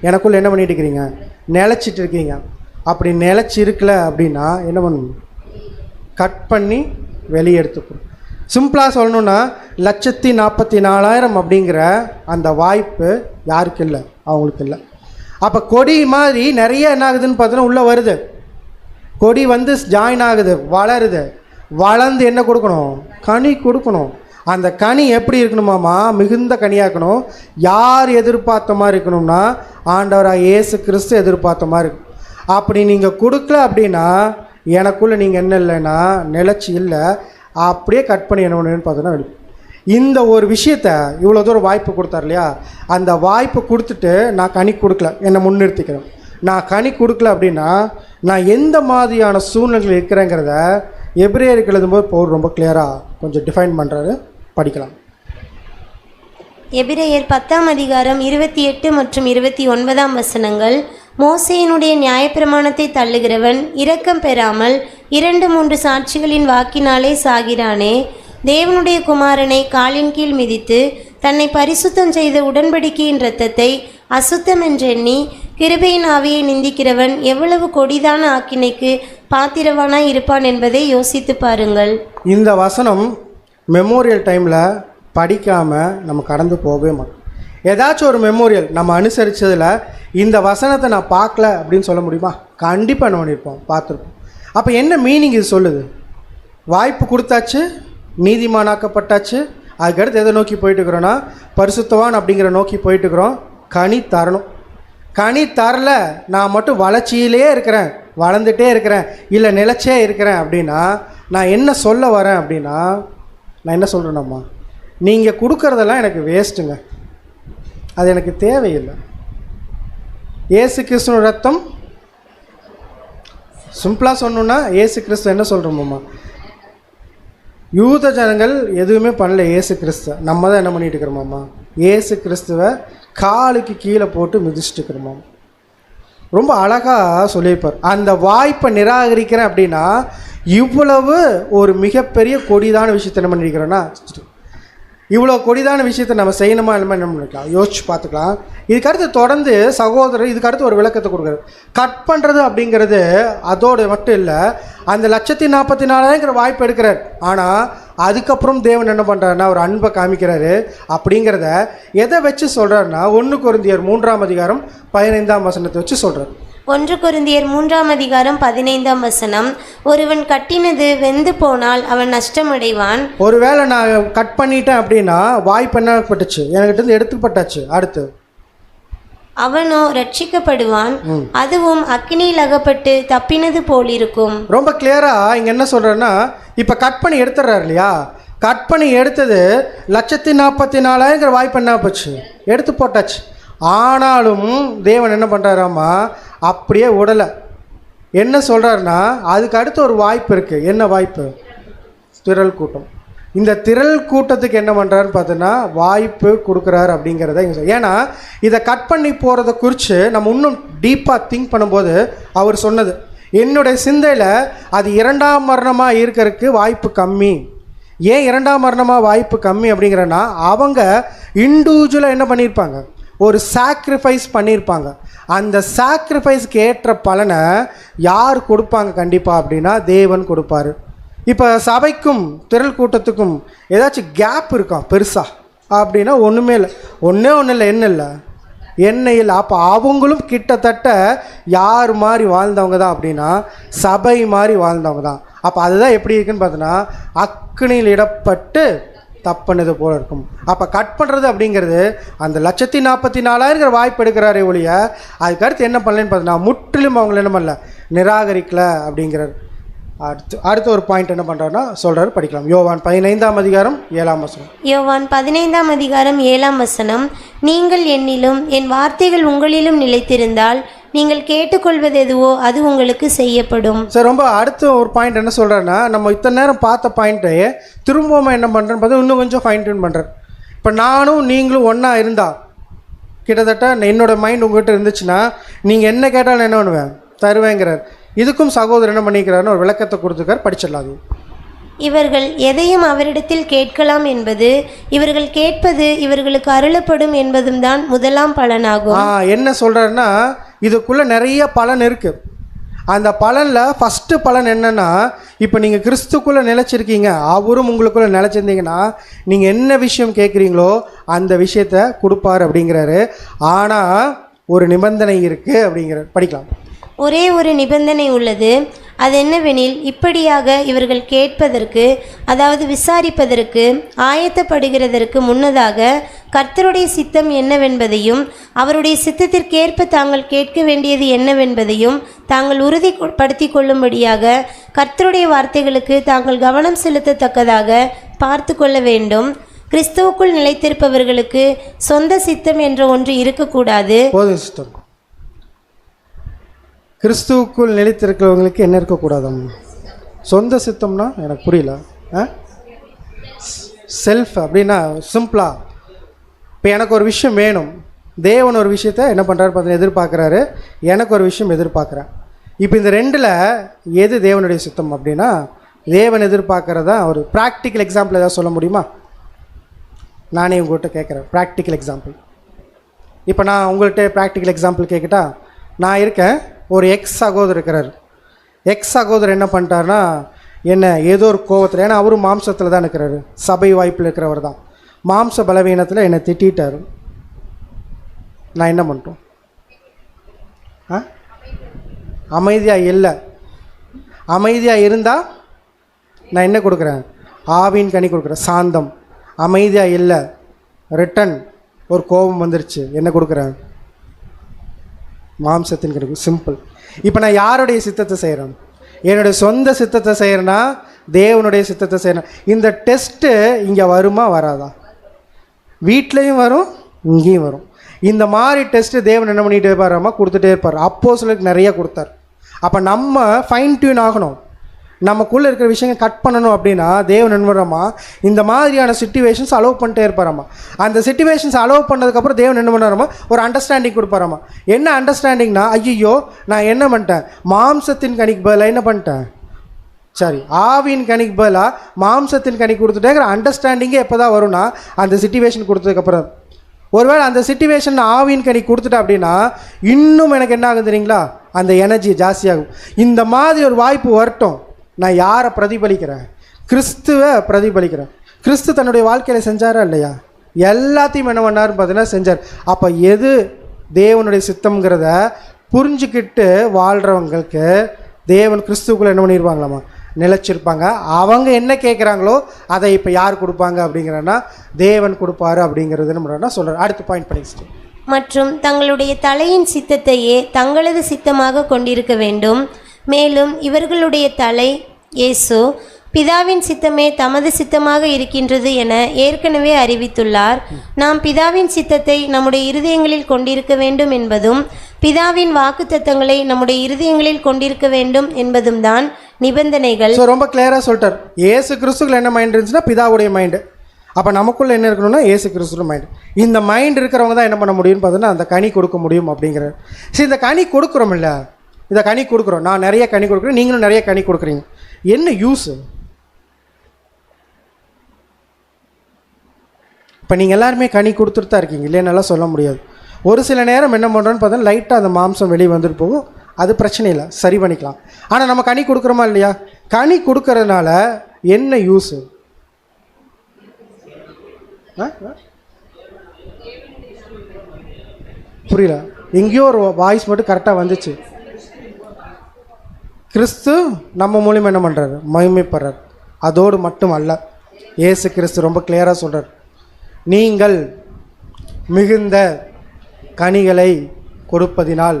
எனக்குள்ளே என்ன பண்ணிட்டு இருக்கிறீங்க? நிலச்சிட்டு இருக்கீங்க. அப்படி நிலச்சி இருக்கல அப்படின்னா என்ன பண்ணணும்? கட் பண்ணி வெளியே எடுத்துக்கணும். சிம்பிளாக சொல்லணுன்னா 1,44,000 அப்படிங்கிற அந்த வாய்ப்பு யாருக்கு இல்லை? அவங்களுக்கு இல்லை. அப்போ கொடி மாதிரி நிறைய என்ன ஆகுதுன்னு பார்த்தோன்னா உள்ளே வருது. கொடி வந்து ஜாயின் ஆகுது, வளருது. வளர்ந்து என்ன கொடுக்கணும்? கனி கொடுக்கணும். அந்த கனி எப்படி இருக்கணுமாமா? மிகுந்த கனியாக இருக்கணும். யார் எதிர்பார்த்த மாதிரி இருக்கணும்னா ஆண்டவராக இயேசு கிறிஸ்து எதிர்பார்த்த மாதிரி இருக்கும். அப்படி நீங்கள் கொடுக்கல அப்படின்னா எனக்குள்ளே நீங்கள் என்ன இல்லைன்னா நிலச்சி இல்லை. அப்படியே கட் பண்ணி என்ன பண்ணுன்னு பார்த்தோன்னா வெளியே. இந்த ஒரு விஷயத்தை இவ்வளோ தூரம் வாய்ப்பு கொடுத்தார் இல்லையா, அந்த வாய்ப்பு கொடுத்துட்டு நான் கனி கொடுக்கல, என்னை முன்னிறுத்திக்கிறேன். நான் கனி கொடுக்கல அப்படின்னா நான் எந்த மாதிரியான சூழ்நிலைகள் இருக்கிறேங்கிறத எபிரேயருக்கு எழுதும்போது பவுல் ரொம்ப கிளியராக கொஞ்சம் டிஃபைன் பண்ணுறாரு. படிக்கலாம். எபிரேயர் 10ஆம் அதிகாரம் 28 மற்றும் 29ஆம் வசனங்கள். மோசேயினுடைய நியாயப்பிரமாணத்தை தள்ளுகிறவன் இரக்கம் பெறாமல் 2-3 சாட்சிகளின் வாக்கினாலே சாகிறானே. தேவனுடைய குமாரனை காலின் கீழ் மிதித்து தன்னை பரிசுத்தம் செய்த உடன்படிக்கையின் இரத்தத்தை அசுத்தம் என்றெண்ணி கிருபையின் ஆவியை நிந்திக்கிறவன் எவ்வளவு கொடிதான ஆக்கினைக்கு பாத்திரவானாய் இருப்பான் என்பதை யோசித்து பாருங்கள். இந்த வசனம் மெமோரியல் டைமில் படிக்காமல் நம்ம கடந்து போகவே மாட்டோம். ஏதாச்சும் ஒரு மெமோரியல் நம்ம அனுசரித்ததில் இந்த வசனத்தை நான் பார்க்கல அப்படின்னு சொல்ல முடியுமா? கண்டிப்பாக என்ன பண்ணியிருப்போம், பார்த்துருப்போம். அப்போ என்ன மீனிங் இது சொல்லுது? வாய்ப்பு கொடுத்தாச்சு, நீதிமானாக்கப்பட்டாச்சு, அதுக்கடுத்து எதை நோக்கி போயிட்டுருக்குறோன்னா பரிசுத்தவான் அப்படிங்கிற நோக்கி போயிட்டுருக்குறோம். கனி தரணும். கனி தரல, நான் மட்டும் வளர்ச்சியிலே இருக்கிறேன், வளர்ந்துட்டே இருக்கிறேன், இல்லை நிலச்சே இருக்கிறேன் அப்படின்னா நான் என்ன சொல்ல வரேன் அப்படின்னா, நான் என்ன சொல்கிறேன்னம்மா, நீங்கள் கொடுக்குறதெல்லாம் எனக்கு வேஸ்ட்டுங்க, அது எனக்கு தேவையில்லை. ஏசு கிறிஸ்துவ ரத்தம், சிம்பிளாக சொன்னோன்னா ஏசு கிறிஸ்து என்ன சொல்கிறோம்மா, யூத ஜனங்கள் எதுவுமே பண்ணல, ஏசு கிறிஸ்துவ நம்ம தான் என்ன பண்ணிட்டு இருக்கிறோமாம்மா, ஏசு கிறிஸ்துவை காலுக்கு கீழே போட்டு மிதிச்சுட்டு இருக்கிறோமாம். ரொம்ப அழகாக சொல்லியிருப்பார். அந்த வாய்ப்பை நிராகரிக்கிறேன் அப்படின்னா இவ்வளவு ஒரு மிகப்பெரிய கொடிதான விஷயத்தை என்ன பண்ணியிருக்கிறோன்னா, இவ்வளோ கொடிதான விஷயத்தை நம்ம செய்யணுமா இல்லைமா என்ன பண்ணிக்கலாம், யோசிச்சு பார்த்துக்கலாம். இதுக்கடுத்து தொடர்ந்து சகோதரர் இதுக்கடுத்து ஒரு விளக்கத்தை கொடுக்குறாரு. கட் பண்ணுறது அப்படிங்கிறது அதோடு மட்டும் இல்லை, அந்த 1,44,000 வாய்ப்பு எடுக்கிறார். ஆனால் அதுக்கப்புறம் தேவன் என்ன பண்ணுறாருன்னா ஒரு அன்பை காமிக்கிறாரு. அப்படிங்கிறத எதை வச்சு சொல்கிறாருன்னா 1 கொரிந்தியர் 3:15 வச்சு சொல்கிறார். 1 கொரிந்தியர் 3:15 ஒருவன் கட்டினது வெந்து போனால் அவன் நஷ்டமடைவான். ஒருவேளை நான் கட் பண்ணிட்டேன் அப்படின்னா வாய்ப்பு என்ன பட்டுச்சு, என்கிட்ட இருந்து எடுத்துப்பட்டாச்சு. அடுத்து அவனோ ரட்சிக்கப்படுவான், அதுவும் அக்கினியில் அகப்பட்டு தப்பினது போலிருக்கும். ரொம்ப கிளியரா இங்க என்ன சொல்றேன்னா, இப்ப கட் பண்ணி எடுத்துறாரு இல்லையா, கட் பண்ணி எடுத்தது 1,44,000 வாய்ப்பு என்ன போச்சு, எடுத்து போட்டாச்சு. ஆனாலும் தேவன் என்ன பண்றாராமா, அப்படியே விடலை. என்ன சொல்றாருன்னா அதுக்கு அடுத்து ஒரு வாய்ப்பு இருக்கு. என்ன வாய்ப்பு? திரள் கூட்டம். இந்த திரள் கூட்டத்துக்கு என்ன பண்ணுறாருன்னு பார்த்தோன்னா வாய்ப்பு கொடுக்குறாரு அப்படிங்கிறத இங்கே. ஏன்னா இதை கட் பண்ணி போகிறத குறித்து நம்ம இன்னும் டீப்பாக திங்க் பண்ணும்போது அவர் சொன்னது, என்னுடைய சிந்தையில் அது 2ஆம் மரணமாக இருக்கிறதுக்கு வாய்ப்பு கம்மி. ஏன் 2ஆம் மரணமாக வாய்ப்பு கம்மி அப்படிங்கிறன்னா, அவங்க இண்டிவிஜுவலாக என்ன பண்ணியிருப்பாங்க, ஒரு சாக்ரிஃபைஸ் பண்ணியிருப்பாங்க. அந்த சாக்ரிஃபைஸ்க்கு ஏற்ற பலனை யார் கொடுப்பாங்க கண்டிப்பாக அப்படின்னா தேவன் கொடுப்பார். இப்போ சபைக்கும் திரள் கூட்டத்துக்கும் ஏதாச்சும் கேப் இருக்கா பெருசா அப்படின்னா ஒன்றுமே இல்லை. ஒன்றே இல்லை. என்ன இல்லை? எண்ணெய் இல்லை. அப்போ அவங்களும் கிட்டத்தட்ட யார் மாதிரி வாழ்ந்தவங்க தான் அப்படின்னா சபை மாதிரி வாழ்ந்தவங்க தான். அப்போ அதுதான் எப்படி இருக்குன்னு பார்த்தோன்னா அக்கினியில் இடப்பட்டு தப்புனது போல இருக்கும். அப்போ கட் பண்ணுறது அப்படிங்கிறது அந்த 1,44,000 வாய்ப்பு எடுக்கிறாரே ஒழிய அதுக்கடுத்து என்ன பண்ணலன்னு பார்த்தோன்னா முற்றிலும் அவங்கள என்ன பண்ணல, நிராகரிக்கலை அப்படிங்கிறார். அடுத்த ஒரு பாயிண்ட் என்ன பண்ணுறாருன்னா சொல்கிறாரு, படிக்கலாம். யோவான் 15:7. யோவான் 15:7 நீங்கள் என்னிலும் என் வார்த்தைகள் உங்களிலும் நிலைத்திருந்தால் நீங்கள் கேட்டுக்கொள்வது எதுவோ அது உங்களுக்கு செய்யப்படும். சார் ரொம்ப அடுத்த ஒரு பாயிண்ட் என்ன சொல்கிறாருன்னா, நம்ம இத்தனை நேரம் பார்த்த பாயிண்ட்டை திரும்பவும் என்ன பண்ணுறேன்னு பார்த்தா இன்னும் கொஞ்சம் ஃபைன் டியூன் பண்ணுறேன். இப்போ நானும் நீங்களும் ஒன்றா இருந்தா கிட்டத்தட்ட என்னோடய மைண்ட் உங்கள்கிட்ட இருந்துச்சுன்னா நீங்கள் என்ன கேட்டாலும் என்ன பண்ணுவேன், தருவேங்கிறார். இதுக்கும் சகோதரர் என்ன பண்ணிக்கிறாருன்னு ஒரு விளக்கத்தை கொடுத்துருக்கார், படிச்சிடலாம். இவர்கள் எதையும் அவரிடத்தில் கேட்கலாம் என்பது, இவர்கள் கேட்பது இவர்களுக்கு அருளப்படும் என்பதும் தான் முதலாம் பலனாகும். என்ன சொல்கிறாருன்னா இதுக்குள்ளே நிறைய பலன் இருக்குது. அந்த பலனில் ஃபஸ்ட்டு பலன் என்னென்னா, இப்போ நீங்கள் கிறிஸ்துக்குள்ளே நிலச்சிருக்கீங்க, அவரும் உங்களுக்குள்ளே நிலச்சிருந்தீங்கன்னா நீங்கள் என்ன விஷயம் கேட்குறீங்களோ அந்த விஷயத்தை கொடுப்பார் அப்படிங்கிறாரு. ஆனால் ஒரு நிபந்தனை இருக்குது அப்படிங்கிறார், படிக்கலாம். ஒரே ஒரு நிபந்தனை உள்ளது, அது என்னவெனில் இப்படியாக இவர்கள் கேட்பதற்கு, அதாவது விசாரிப்பதற்கு ஆயத்தப்படுகிறதற்கு முன்னதாக கர்த்தருடைய சித்தம் என்னவென்பதையும் அவருடைய சித்தத்திற்கேற்ப தாங்கள் கேட்க வேண்டியது என்னவென்பதையும் தாங்கள் உறுதிப்படுத்தி கொள்ளும்படியாக கர்த்தருடைய வார்த்தைகளுக்கு தாங்கள் கவனம் செலுத்தத்தக்கதாக பார்த்து கொள்ள வேண்டும். கிறிஸ்துவுக்குள் நிலைத்திருப்பவர்களுக்கு சொந்த சித்தம் என்ற ஒன்று இருக்கக்கூடாது. கிறிஸ்துவுக்குள் நிலைத்திருக்கிறவங்களுக்கு என்ன இருக்கக்கூடாது? சொந்த சித்தம்னா எனக்கு புரியல. செல்ஃப் அப்படின்னா சிம்பிளா, இப்போ எனக்கு ஒரு விஷயம் வேணும், தேவன் ஒரு விஷயத்தை என்ன பண்ணுறாரு பார்த்தீங்கன்னா எதிர்பார்க்குறாரு, எனக்கு ஒரு விஷயம் எதிர்பார்க்குறேன். இப்போ இந்த ரெண்டில் எது தேவனுடைய சித்தம் அப்படின்னா, தேவன் எதிர்பார்க்குறதா ஒரு ப்ராக்டிக்கல் எக்ஸாம்பிள் ஏதாவது சொல்ல முடியுமா? நானே உங்கள்கிட்ட கேட்குறேன் ப்ராக்டிக்கல் எக்ஸாம்பிள். இப்போ நான் உங்கள்கிட்ட ப்ராக்டிக்கல் எக்ஸாம்பிள் கேட்கட்டா? நான் இருக்கேன், ஒரு எக்ஸ் சகோதரர் இருக்கிறார். எக்ஸ் சகோதரர் என்ன பண்ணிட்டாருன்னா என்ன ஏதோ ஒரு கோவத்தில், ஏன்னா அவரும் மாம்சத்தில் தான் இருக்கிறாரு, சபை வாய்ப்பில் இருக்கிறவர் தான். மாம்ச பலவீனத்தில் என்னை திட்டாரு, நான் என்ன பண்ணிட்டோம்? அமைதியாக இல்லை. அமைதியாக இருந்தால் நான் என்ன கொடுக்குறேன்? ஆவின் கனி கொடுக்குறேன், சாந்தம். அமைதியாக இல்லை, ரிட்டன் ஒரு கோபம் வந்துருச்சு, என்ன கொடுக்குறேன்? மாம்சத்தின் கனி. சிம்பிள். இப்போ நான் யாருடைய சித்தத்தை செய்கிறேன்? என்னுடைய சொந்த சித்தத்தை செய்கிறேன்னா தேவனுடைய சித்தத்தை செய்கிறேன். இந்த டெஸ்ட்டு இங்கே வருமா வராதா? வீட்லேயும் வரும், இங்கேயும் வரும். இந்த மாதிரி டெஸ்ட்டு தேவன் என்ன பண்ணிகிட்டே இருப்பாராமா? கொடுத்துட்டே இருப்பார். அப்போஸ்தலருக்கு நிறைய கொடுத்தார். அப்போ நம்ம ஃபைன் டியூன் ஆகணும். நமக்குள்ளே இருக்கிற விஷயங்கள் கட் பண்ணணும் அப்படின்னா தேவன் என்ன பண்ணுறாமா? இந்த மாதிரியான சிச்சுவேஷன்ஸ் அலோவ் பண்ணிட்டே இருப்பாராமா. அந்த சிச்சுவேஷன்ஸ் அலோவ் பண்ணதுக்கப்புறம் தேவன் என்ன பண்ணாராமா? ஒரு அண்டர்ஸ்டாண்டிங் கொடுப்பாராமா. என்ன அண்டர்ஸ்டாண்டிங்னா, ஐயோ நான் என்ன பண்ணிட்டேன்? மாம்சத்தின் கனிக்கு பதிலாக என்ன பண்ணிட்டேன்? சரி, ஆவியின் கனிக்கு பதிலாக மாம்சத்தின் கனி கொடுத்துட்டேங்கிற அண்டர்ஸ்டாண்டிங்கே எப்போ தான் வரும்னா அந்த சிச்சுவேஷன் கொடுத்ததுக்கப்புறம். ஒருவேளை அந்த சிச்சுவேஷன் ஆவியின் கனி கொடுத்துட்டேன் அப்படின்னா இன்னும் எனக்கு என்ன ஆகும் தெரியுங்களா? அந்த எனர்ஜி ஜாஸ்தியாகும். இந்த மாதிரி ஒரு வாய்ப்பு வரட்டும். நான் யாரை பிரதிபலிக்கிறேன்? கிறிஸ்துவை பிரதிபலிக்கிறேன். கிறிஸ்து தன்னுடைய வாழ்க்கையில் செஞ்சாரா இல்லையா? எல்லாத்தையும் என்ன பண்ணாருன்னு பார்த்தீங்கன்னா செஞ்சார். அப்போ எது தேவனுடைய சித்தம்ங்கிறத புரிஞ்சுக்கிட்டு வாழ்கிறவங்களுக்கு தேவன் கிறிஸ்துக்குள்ளே என்ன பண்ணியிருப்பாங்களாமா? நிலைச்சிருப்பாங்க. அவங்க என்ன கேட்குறாங்களோ அதை இப்போ யார் கொடுப்பாங்க அப்படிங்கிறன்னா தேவன் கொடுப்பாரு அப்படிங்கிறது நம்ம சொல்கிறார். அடுத்த பாயிண்ட் பண்ணிக்கிட்டு, மற்றும் தங்களுடைய தலையின் சித்தத்தையே தங்களது சித்தமாக கொண்டிருக்க வேண்டும். மேலும் இவர்களுடைய தலை இயேசு பிதாவின் சித்தமே தமது சித்தமாக இருக்கின்றது என ஏற்கனவே அறிவித்துள்ளார். நாம் பிதாவின் சித்தத்தை நம்முடைய இருதயங்களில் கொண்டிருக்க வேண்டும் என்பதும் பிதாவின் வாக்குத்தத்தங்களை நம்முடைய இருதயங்களில் கொண்டிருக்க வேண்டும் என்பதும் தான் நிபந்தனைகள். ஸோ ரொம்ப கிளியராக சொல்லிட்டார். ஏசு கிறிஸ்துக்குள்ள என்ன மைண்ட் இருந்துச்சுன்னா பிதாவுடைய மைண்டு. அப்போ நமக்குள்ளே என்ன இருக்கணும்னா ஏசு கிறிஸ்துவோட மைண்டு. இந்த மைண்ட் இருக்கிறவங்க தான் என்ன பண்ண முடியும்னு பார்த்தோன்னா அந்த கனி கொடுக்க முடியும் அப்படிங்கிறார். சரி, இந்த கனி கொடுக்குறோம் இல்லை, இந்த கனி கொடுக்குறோம். நான் நிறைய கனி கொடுக்குறேன், நீங்களும் நிறைய கனி கொடுக்குறீங்க. என்ன யூஸு? இப்போ நீங்கள் எல்லாருமே கனி கொடுத்துட்டு தான் இருக்கீங்க, இல்லைன்னாலாம் சொல்ல முடியாது. ஒரு சில நேரம் என்ன பண்ணுறோன்னு பார்த்தா லைட்டாக அந்த மாம்சம் வெளியே வந்துட்டு போகும். அது பிரச்சனை இல்லை, சரி பண்ணிக்கலாம். ஆனால் நம்ம கனி கொடுக்குறோமா இல்லையா? கனி கொடுக்கறதுனால என்ன யூஸு? புரியல. எங்கேயோ ஒரு வாய்ஸ் மட்டும் கரெக்டாக வந்துச்சு. கிறிஸ்து நம்ம மூலியமாக என்ன பண்ணுறாரு? மகிமைப்படுறார். அதோடு மட்டும் அல்ல, ஏசு கிறிஸ்து ரொம்ப கிளியராக சொல்கிறார், நீங்கள் மிகுந்த கனிகளை கொடுப்பதினால்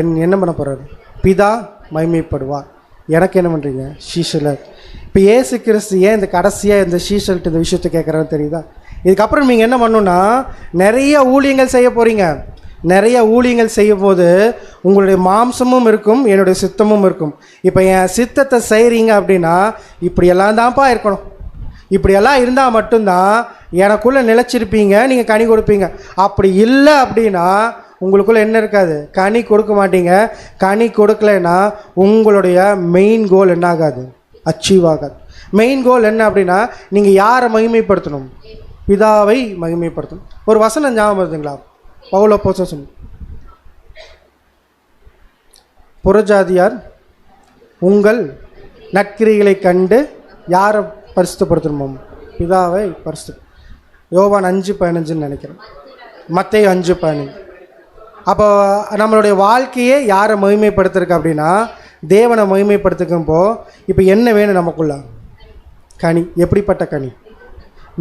என்ன பண்ண போகிறாரு? பிதா மகிமைப்படுவார். எனக்கு என்ன பண்ணுறீங்க? சீஷலர். இப்போ ஏசு கிறிஸ்து ஏன் இந்த கடைசியாக இந்த சீஷல்ட்டு இந்த விஷயத்தை கேட்குறான்னு தெரியுதா? இதுக்கப்புறம் நீங்கள் என்ன பண்ணணுன்னா நிறைய ஊழியங்கள் செய்ய போகிறீங்க. நிறைய ஊழியங்கள் செய்யும் போது உங்களுடைய மாம்சமும் இருக்கும், என்னுடைய சித்தமும் இருக்கும். இப்போ என் சித்தத்தை செய்கிறீங்க அப்படின்னா இப்படியெல்லாம் தான்ப்பா இருக்கணும். இப்படியெல்லாம் இருந்தால் மட்டும்தான் எனக்குள்ளே நிலச்சிருப்பீங்க, நீங்கள் கனி கொடுப்பீங்க. அப்படி இல்லை அப்படின்னா உங்களுக்குள்ளே என்ன இருக்காது? கனி கொடுக்க மாட்டீங்க. கனி கொடுக்கலைன்னா உங்களுடைய மெயின் கோல் என்ன ஆகாது? அச்சீவ் ஆகாது. மெயின் கோல் என்ன அப்படின்னா நீங்கள் யாரை மகிமைப்படுத்தணும்? பிதாவை மகிமைப்படுத்தணும். ஒரு வசனம் ஞாபகம் வருதுங்களா? பவுல் அப்போஸ்தலன், புறஜாதியார் உங்கள் நற்கிரிகளை கண்டு யாரை பரிசுத்தப்படுத்தணுமோ? பிதாவை பரிசுத்த. யோவான் 5:15 நினைக்கிறேன், மத்தேயு 5:15. அப்போ நம்மளுடைய வாழ்க்கையே யாரை மகிமைப்படுத்திருக்கு அப்படின்னா தேவனை மகிமைப்படுத்திக்கும்போ இப்போ என்ன வேணும் நமக்குள்ள? கனி. எப்படிப்பட்ட கனி?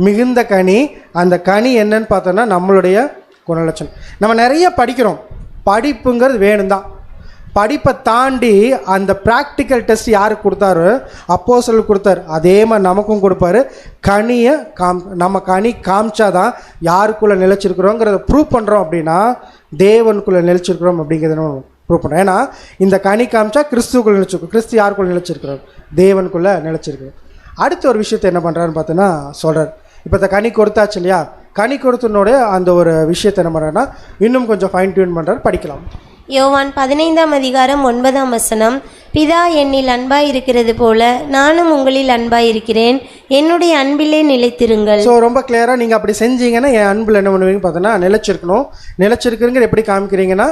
மிகுந்த கனி. அந்த கனி என்னன்னு பார்த்தோன்னா நம்மளுடைய குணலட்சணம். நம்ம நிறைய படிக்கிறோம், படிப்புங்கிறது வேணும் தான். படிப்பை தாண்டி அந்த ப்ராக்டிக்கல் டெஸ்ட் யாருக்கு கொடுத்தாரு? அப்போஸ்தலருக்கு கொடுத்தாரு. அதே மாதிரி நமக்கும் கொடுப்பாரு. கனியை நம்ம கனி காமிச்சாதான் யாருக்குள்ளே நிலைச்சிருக்கிறோங்கிறத ப்ரூவ் பண்ணுறோம். அப்படின்னா தேவனுக்குள்ளே நிலைச்சிருக்கிறோம் அப்படிங்கிறத ப்ரூவ் பண்ணுறோம். ஏன்னா இந்த கனி காமிச்சா கிறிஸ்துக்குள்ளே நிலைச்சிருக்கோம். கிறிஸ்து யாருக்குள்ளே நிலைச்சிருக்கிறோம்? தேவனுக்குள்ளே நிலைச்சிருக்கிறோம். அடுத்த ஒரு விஷயத்தை என்ன பண்ணுறாருன்னு பார்த்தோன்னா சொல்கிறார். இப்போ இந்த கனி கொடுத்தாச்சு இல்லையா? கனி கொடுத்தனோட அந்த ஒரு விஷயத்தை என்ன பண்ணுறாருன்னா இன்னும் கொஞ்சம் ஃபைன் டியூன் பண்ணுறாரு. படிக்கலாம். யோவான் 15:9 பிதா என்னில் அன்பாய் இருக்கிறது போல நானும் உங்களில் அன்பாய் இருக்கிறேன், என்னுடைய அன்பிலே நிலைத்திருங்கள். ஸோ ரொம்ப கிளியராக நீங்கள் அப்படி செஞ்சீங்கன்னா என் அன்பில் என்ன பண்ணுவீங்கன்னு பார்த்தோன்னா நிலைச்சிருக்கணும். நிலைச்சிருக்குங்கிற எப்படி காமிக்கிறீங்கன்னா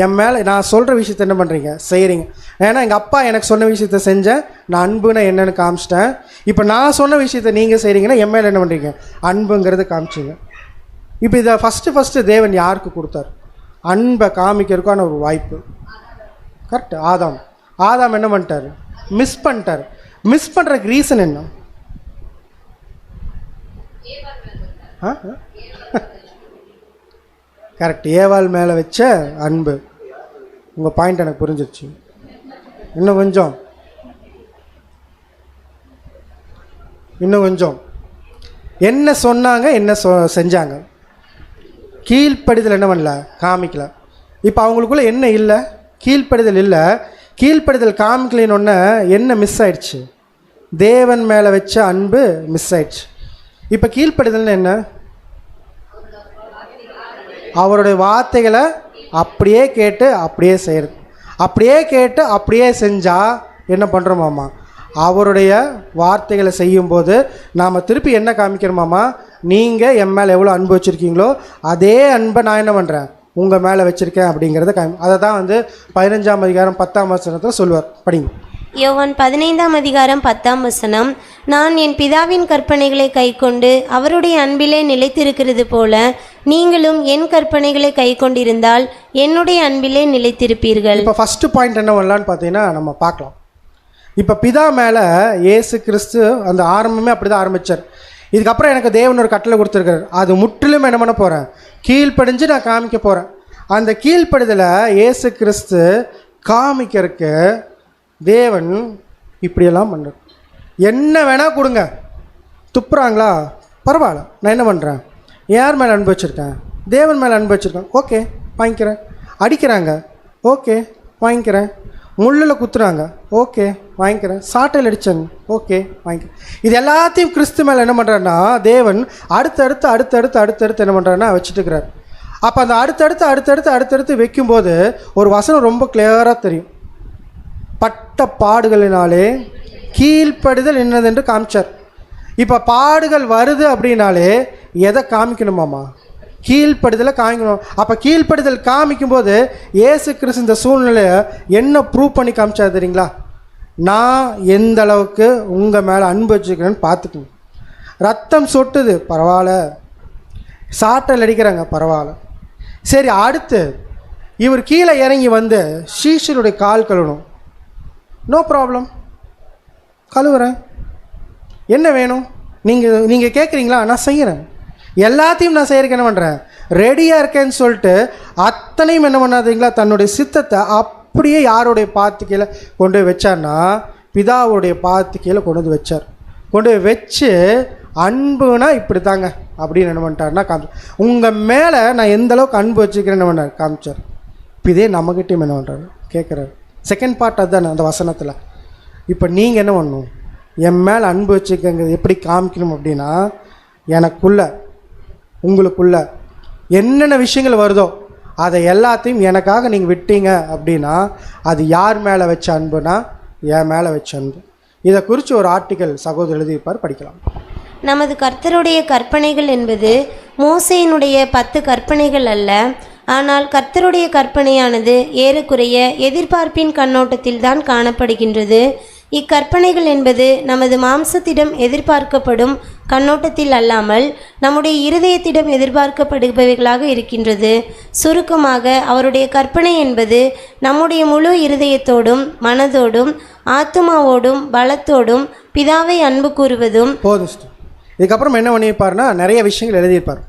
என் மேலே நான் சொல்கிற விஷயத்த என்ன பண்ணுறீங்க? செய்கிறீங்க. ஏன்னா எங்கள் அப்பா எனக்கு சொன்ன விஷயத்த செஞ்சேன், நான் அன்புனா என்னென்னு காமிச்சிட்டேன். இப்போ நான் சொன்ன விஷயத்தை நீங்கள் செய்கிறீங்கன்னா என் மேலே என்ன பண்ணுறீங்க, அன்புங்கிறது காமிச்சிங்க. இப்போ இதை ஃபஸ்ட்டு தேவன் யாருக்கு கொடுத்தார்? அன்பை காமிக்கிறதுக்கான ஒரு வாய்ப்பு. கரெக்ட். ஆதாம் என்ன பண்ணிட்டார்? மிஸ் பண்ணிட்டார். மிஸ் பண்ணுறதுக்கு ரீசன் என்ன? கரெக்ட், ஏவாள் மேலே வச்ச அன்பு. உங்கள் பாயிண்ட் எனக்கு புரிஞ்சிருச்சு. இன்னும் கொஞ்சம் என்ன சொன்னாங்க, என்ன செஞ்சாங்க? கீழ்ப்படிதல் என்ன பண்ணல, காமிக்கல. இப்போ அவங்களுக்குள்ள என்ன இல்லை? கீழ்ப்படிதல் இல்லை. கீழ்ப்படிதல் காமிக்கலின்னு என்ன மிஸ் ஆயிடுச்சு? தேவன் மேலே வச்ச அன்பு மிஸ் ஆயிடுச்சு. இப்போ கீழ்ப்படிதல்னு என்ன? அவருடைய வார்த்தைகளை அப்படியே கேட்டு அப்படியே செய்கிறது. அப்படியே கேட்டு அப்படியே செஞ்சால் என்ன பண்ணுறோமாம்மா? அவருடைய வார்த்தைகளை செய்யும்போது நாம் திருப்பி என்ன காமிக்கிறோமாம்மா? நீங்கள் என் மேலே எவ்வளோ அன்பு வச்சுருக்கீங்களோ அதே அன்பை நான் என்ன பண்ணுறேன், உங்கள் மேலே வச்சுருக்கேன் அப்படிங்கிறத அதை தான் 15ஆம் அதிகாரம் 10ஆம் வசனத்தில் சொல்லுவார். படிங்க. யோவான் 15ஆம் அதிகாரம் 10ஆம் வசனம். நான் என் பிதாவின் கற்பனைகளை கைக்கொண்டு அவருடைய அன்பிலே நிலைத்திருக்கிறது போல நீங்களும் என் கற்பனைகளை கைக்கொண்டிருந்தால் என்னுடைய அன்பிலே நிலைத்திருப்பீர்கள். இப்போ ஃபஸ்ட்டு பாயிண்ட் என்ன பண்ணலான்னு பார்த்தீங்கன்னா நம்ம பார்க்கலாம். இப்போ பிதா மேலே இயேசு கிறிஸ்து அந்த ஆரம்பமே அப்படி தான் ஆரம்பித்தார். இதுக்கப்புறம் எனக்கு தேவன் ஒரு கட்டளை கொடுத்துருக்காரு. அது முற்றிலும் என்ன பண்ண போகிறேன், கீழ்ப்படிஞ்சு நான் காமிக்க போகிறேன். அந்த கீழ்ப்படிதலை இயேசு கிறிஸ்து காமிக்கிறதுக்கு தேவன் இப்படியெல்லாம் பண்ணுறார். என்ன வேணால் கொடுங்க. துப்புறாங்களா, பரவாயில்ல, நான் என்ன பண்ணுறேன், யார் மேலே அன்பு வச்சுருக்கேன்? தேவன் மேலே அன்பு வச்சுருக்கேன், ஓகே வாங்கிக்கிறேன். அடிக்கிறாங்க, ஓகே வாங்கிக்கிறேன். முள்ளில் குத்துறாங்க, ஓகே வாங்கிக்கிறேன். சாட்டையில் அடித்தாங்க, ஓகே வாங்கிக்கிறேன். இது எல்லாத்தையும் கிறிஸ்து மேலே என்ன பண்ணுறாருன்னா தேவன் அடுத்தடுத்து என்ன பண்ணுறாருன்னா வச்சுட்டு இருக்கிறார். அப்போ அந்த அடுத்தடுத்து வைக்கும்போது ஒரு வசனம் ரொம்ப கிளியராக தெரியும். பட்ட பாடுகளினாலே கீழ்ப்படிதல் என்னதென்று காமிச்சார். இப்போ பாடுகள் வருது அப்படின்னாலே எதை காமிக்கணுமாம்மா? கீழ்ப்படிதலை காமிக்கணும். அப்போ கீழ்ப்படிதல் காமிக்கும்போது இயேசு கிறிஸ்து இந்த சூழ்நிலையை என்ன ப்ரூவ் பண்ணி காமிச்சார் தெரியுங்களா? நான் எந்த அளவுக்கு உங்கள் மேலே அன்பு வச்சுக்கிறேன்னு பார்த்துக்கணும். ரத்தம் சொட்டுது, பரவாயில்ல. சாட்டல் அடிக்கிறாங்க, பரவாயில்ல. சரி, அடுத்து இவர் கீழே இறங்கி வந்து சீஷருடைய கால் கழுவணும், நோ ப்ராப்ளம், கழுவுறேன். என்ன வேணும் நீங்கள் கேட்குறீங்களா? நான் செய்கிறேன். எல்லாத்தையும் நான் செய்கிறதுக்கு என்ன பண்ணுறேன், ரெடியாக இருக்கேன்னு சொல்லிட்டு அத்தனையும் என்ன பண்ணாதீங்களா, தன்னுடைய சித்தத்தை அப்படியே யாருடைய பாத்து கீழே கொண்டு போய் வச்சார்னா பிதாவுடைய பாத்து கீழே கொண்டு வந்து வச்சார். கொண்டு போய் வச்சு அன்புனா இப்படி தாங்க அப்படின்னு என்ன பண்ணிட்டாருன்னா காமிச்சார். உங்கள் மேலே நான் எந்த அளவுக்கு அன்பு வச்சுக்கிறேன்னு என்ன பண்ணார், காமிச்சார். இப்போ இதே நம்மகிட்டையும் என்ன பண்ணுறாரு, கேட்குறாரு. செகண்ட் பார்ட் அதுதானே அந்த வசனத்தில். இப்போ நீங்கள் என்ன பண்ணணும், என் மேலே அன்பு வச்சுக்கங்க எப்படி காமிக்கணும் அப்படின்னா, எனக்குள்ள உங்களுக்குள்ள என்னென்ன விஷயங்கள் வருதோ அதை எல்லாத்தையும் எனக்காக நீங்கள் விட்டீங்க அப்படின்னா அது யார் மேலே வச்ச அன்புனா என் மேலே வச்ச அன்பு. இதை குறித்து ஒரு ஆர்டிக்கல் சகோதரர் எழுதியிருப்பார், படிக்கலாம். நமது கர்த்தருடைய கற்பனைகள் என்பது மோசேயினுடைய 10 கற்பனைகள் அல்ல, ஆனால் கர்த்தருடைய கற்பனையானது ஏறக்குறைய எதிர்பார்ப்பின் கண்ணோட்டத்தில் தான் காணப்படுகின்றது. இக்கற்பனைகள் என்பது நமது மாம்சத்திடம் எதிர்பார்க்கப்படும் கண்ணோட்டத்தில் அல்லாமல் நம்முடைய இருதயத்திடம் எதிர்பார்க்கப்படுபவைகளாக இருக்கின்றது. சுருக்கமாக அவருடைய கற்பனை என்பது நம்முடைய முழு இருதயத்தோடும் மனதோடும் ஆத்துமாவோடும் பலத்தோடும் பிதாவை அன்பு கூறுவதும். போதும். இதுக்கப்புறம் என்ன பண்ணியிருப்பார்னா நிறைய விஷயங்கள் எழுதியிருப்பார்.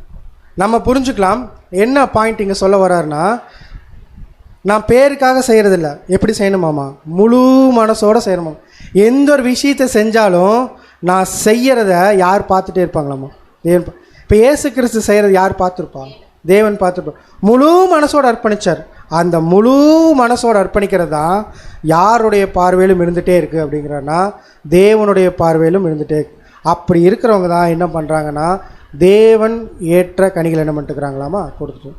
நம்ம புரிஞ்சுக்கலாம் என்ன பாயிண்ட் இங்கே சொல்ல வர்றாருன்னா, நான் பேருக்காக செய்கிறதில்ல, எப்படி செய்யணுமாமா, முழு மனசோடு செய்யணுமா. எந்த ஒரு விஷயத்தை செஞ்சாலும் நான் செய்கிறத யார் பார்த்துட்டே இருப்பாங்களாம்மா, தேவன். இப்போ இயேசு கிறிஸ்து செய்கிறது யார் பார்த்துருப்பா, தேவன் பார்த்துருப்பா. முழு மனசோடு அர்ப்பணித்தார். அந்த முழு மனசோடு அர்ப்பணிக்கிறது தான் யாருடைய பார்வையிலும் இருந்துகிட்டே இருக்குது அப்படிங்கிறன்னா தேவனுடைய பார்வையிலும் இருந்துகிட்டே இருக்குது. அப்படி இருக்கிறவங்க தான் என்ன பண்ணுறாங்கன்னா தேவன் ஏற்ற கனிகள் என்ன பண்ணிட்டுக்கிறாங்களாமா கொடுத்துட்டு.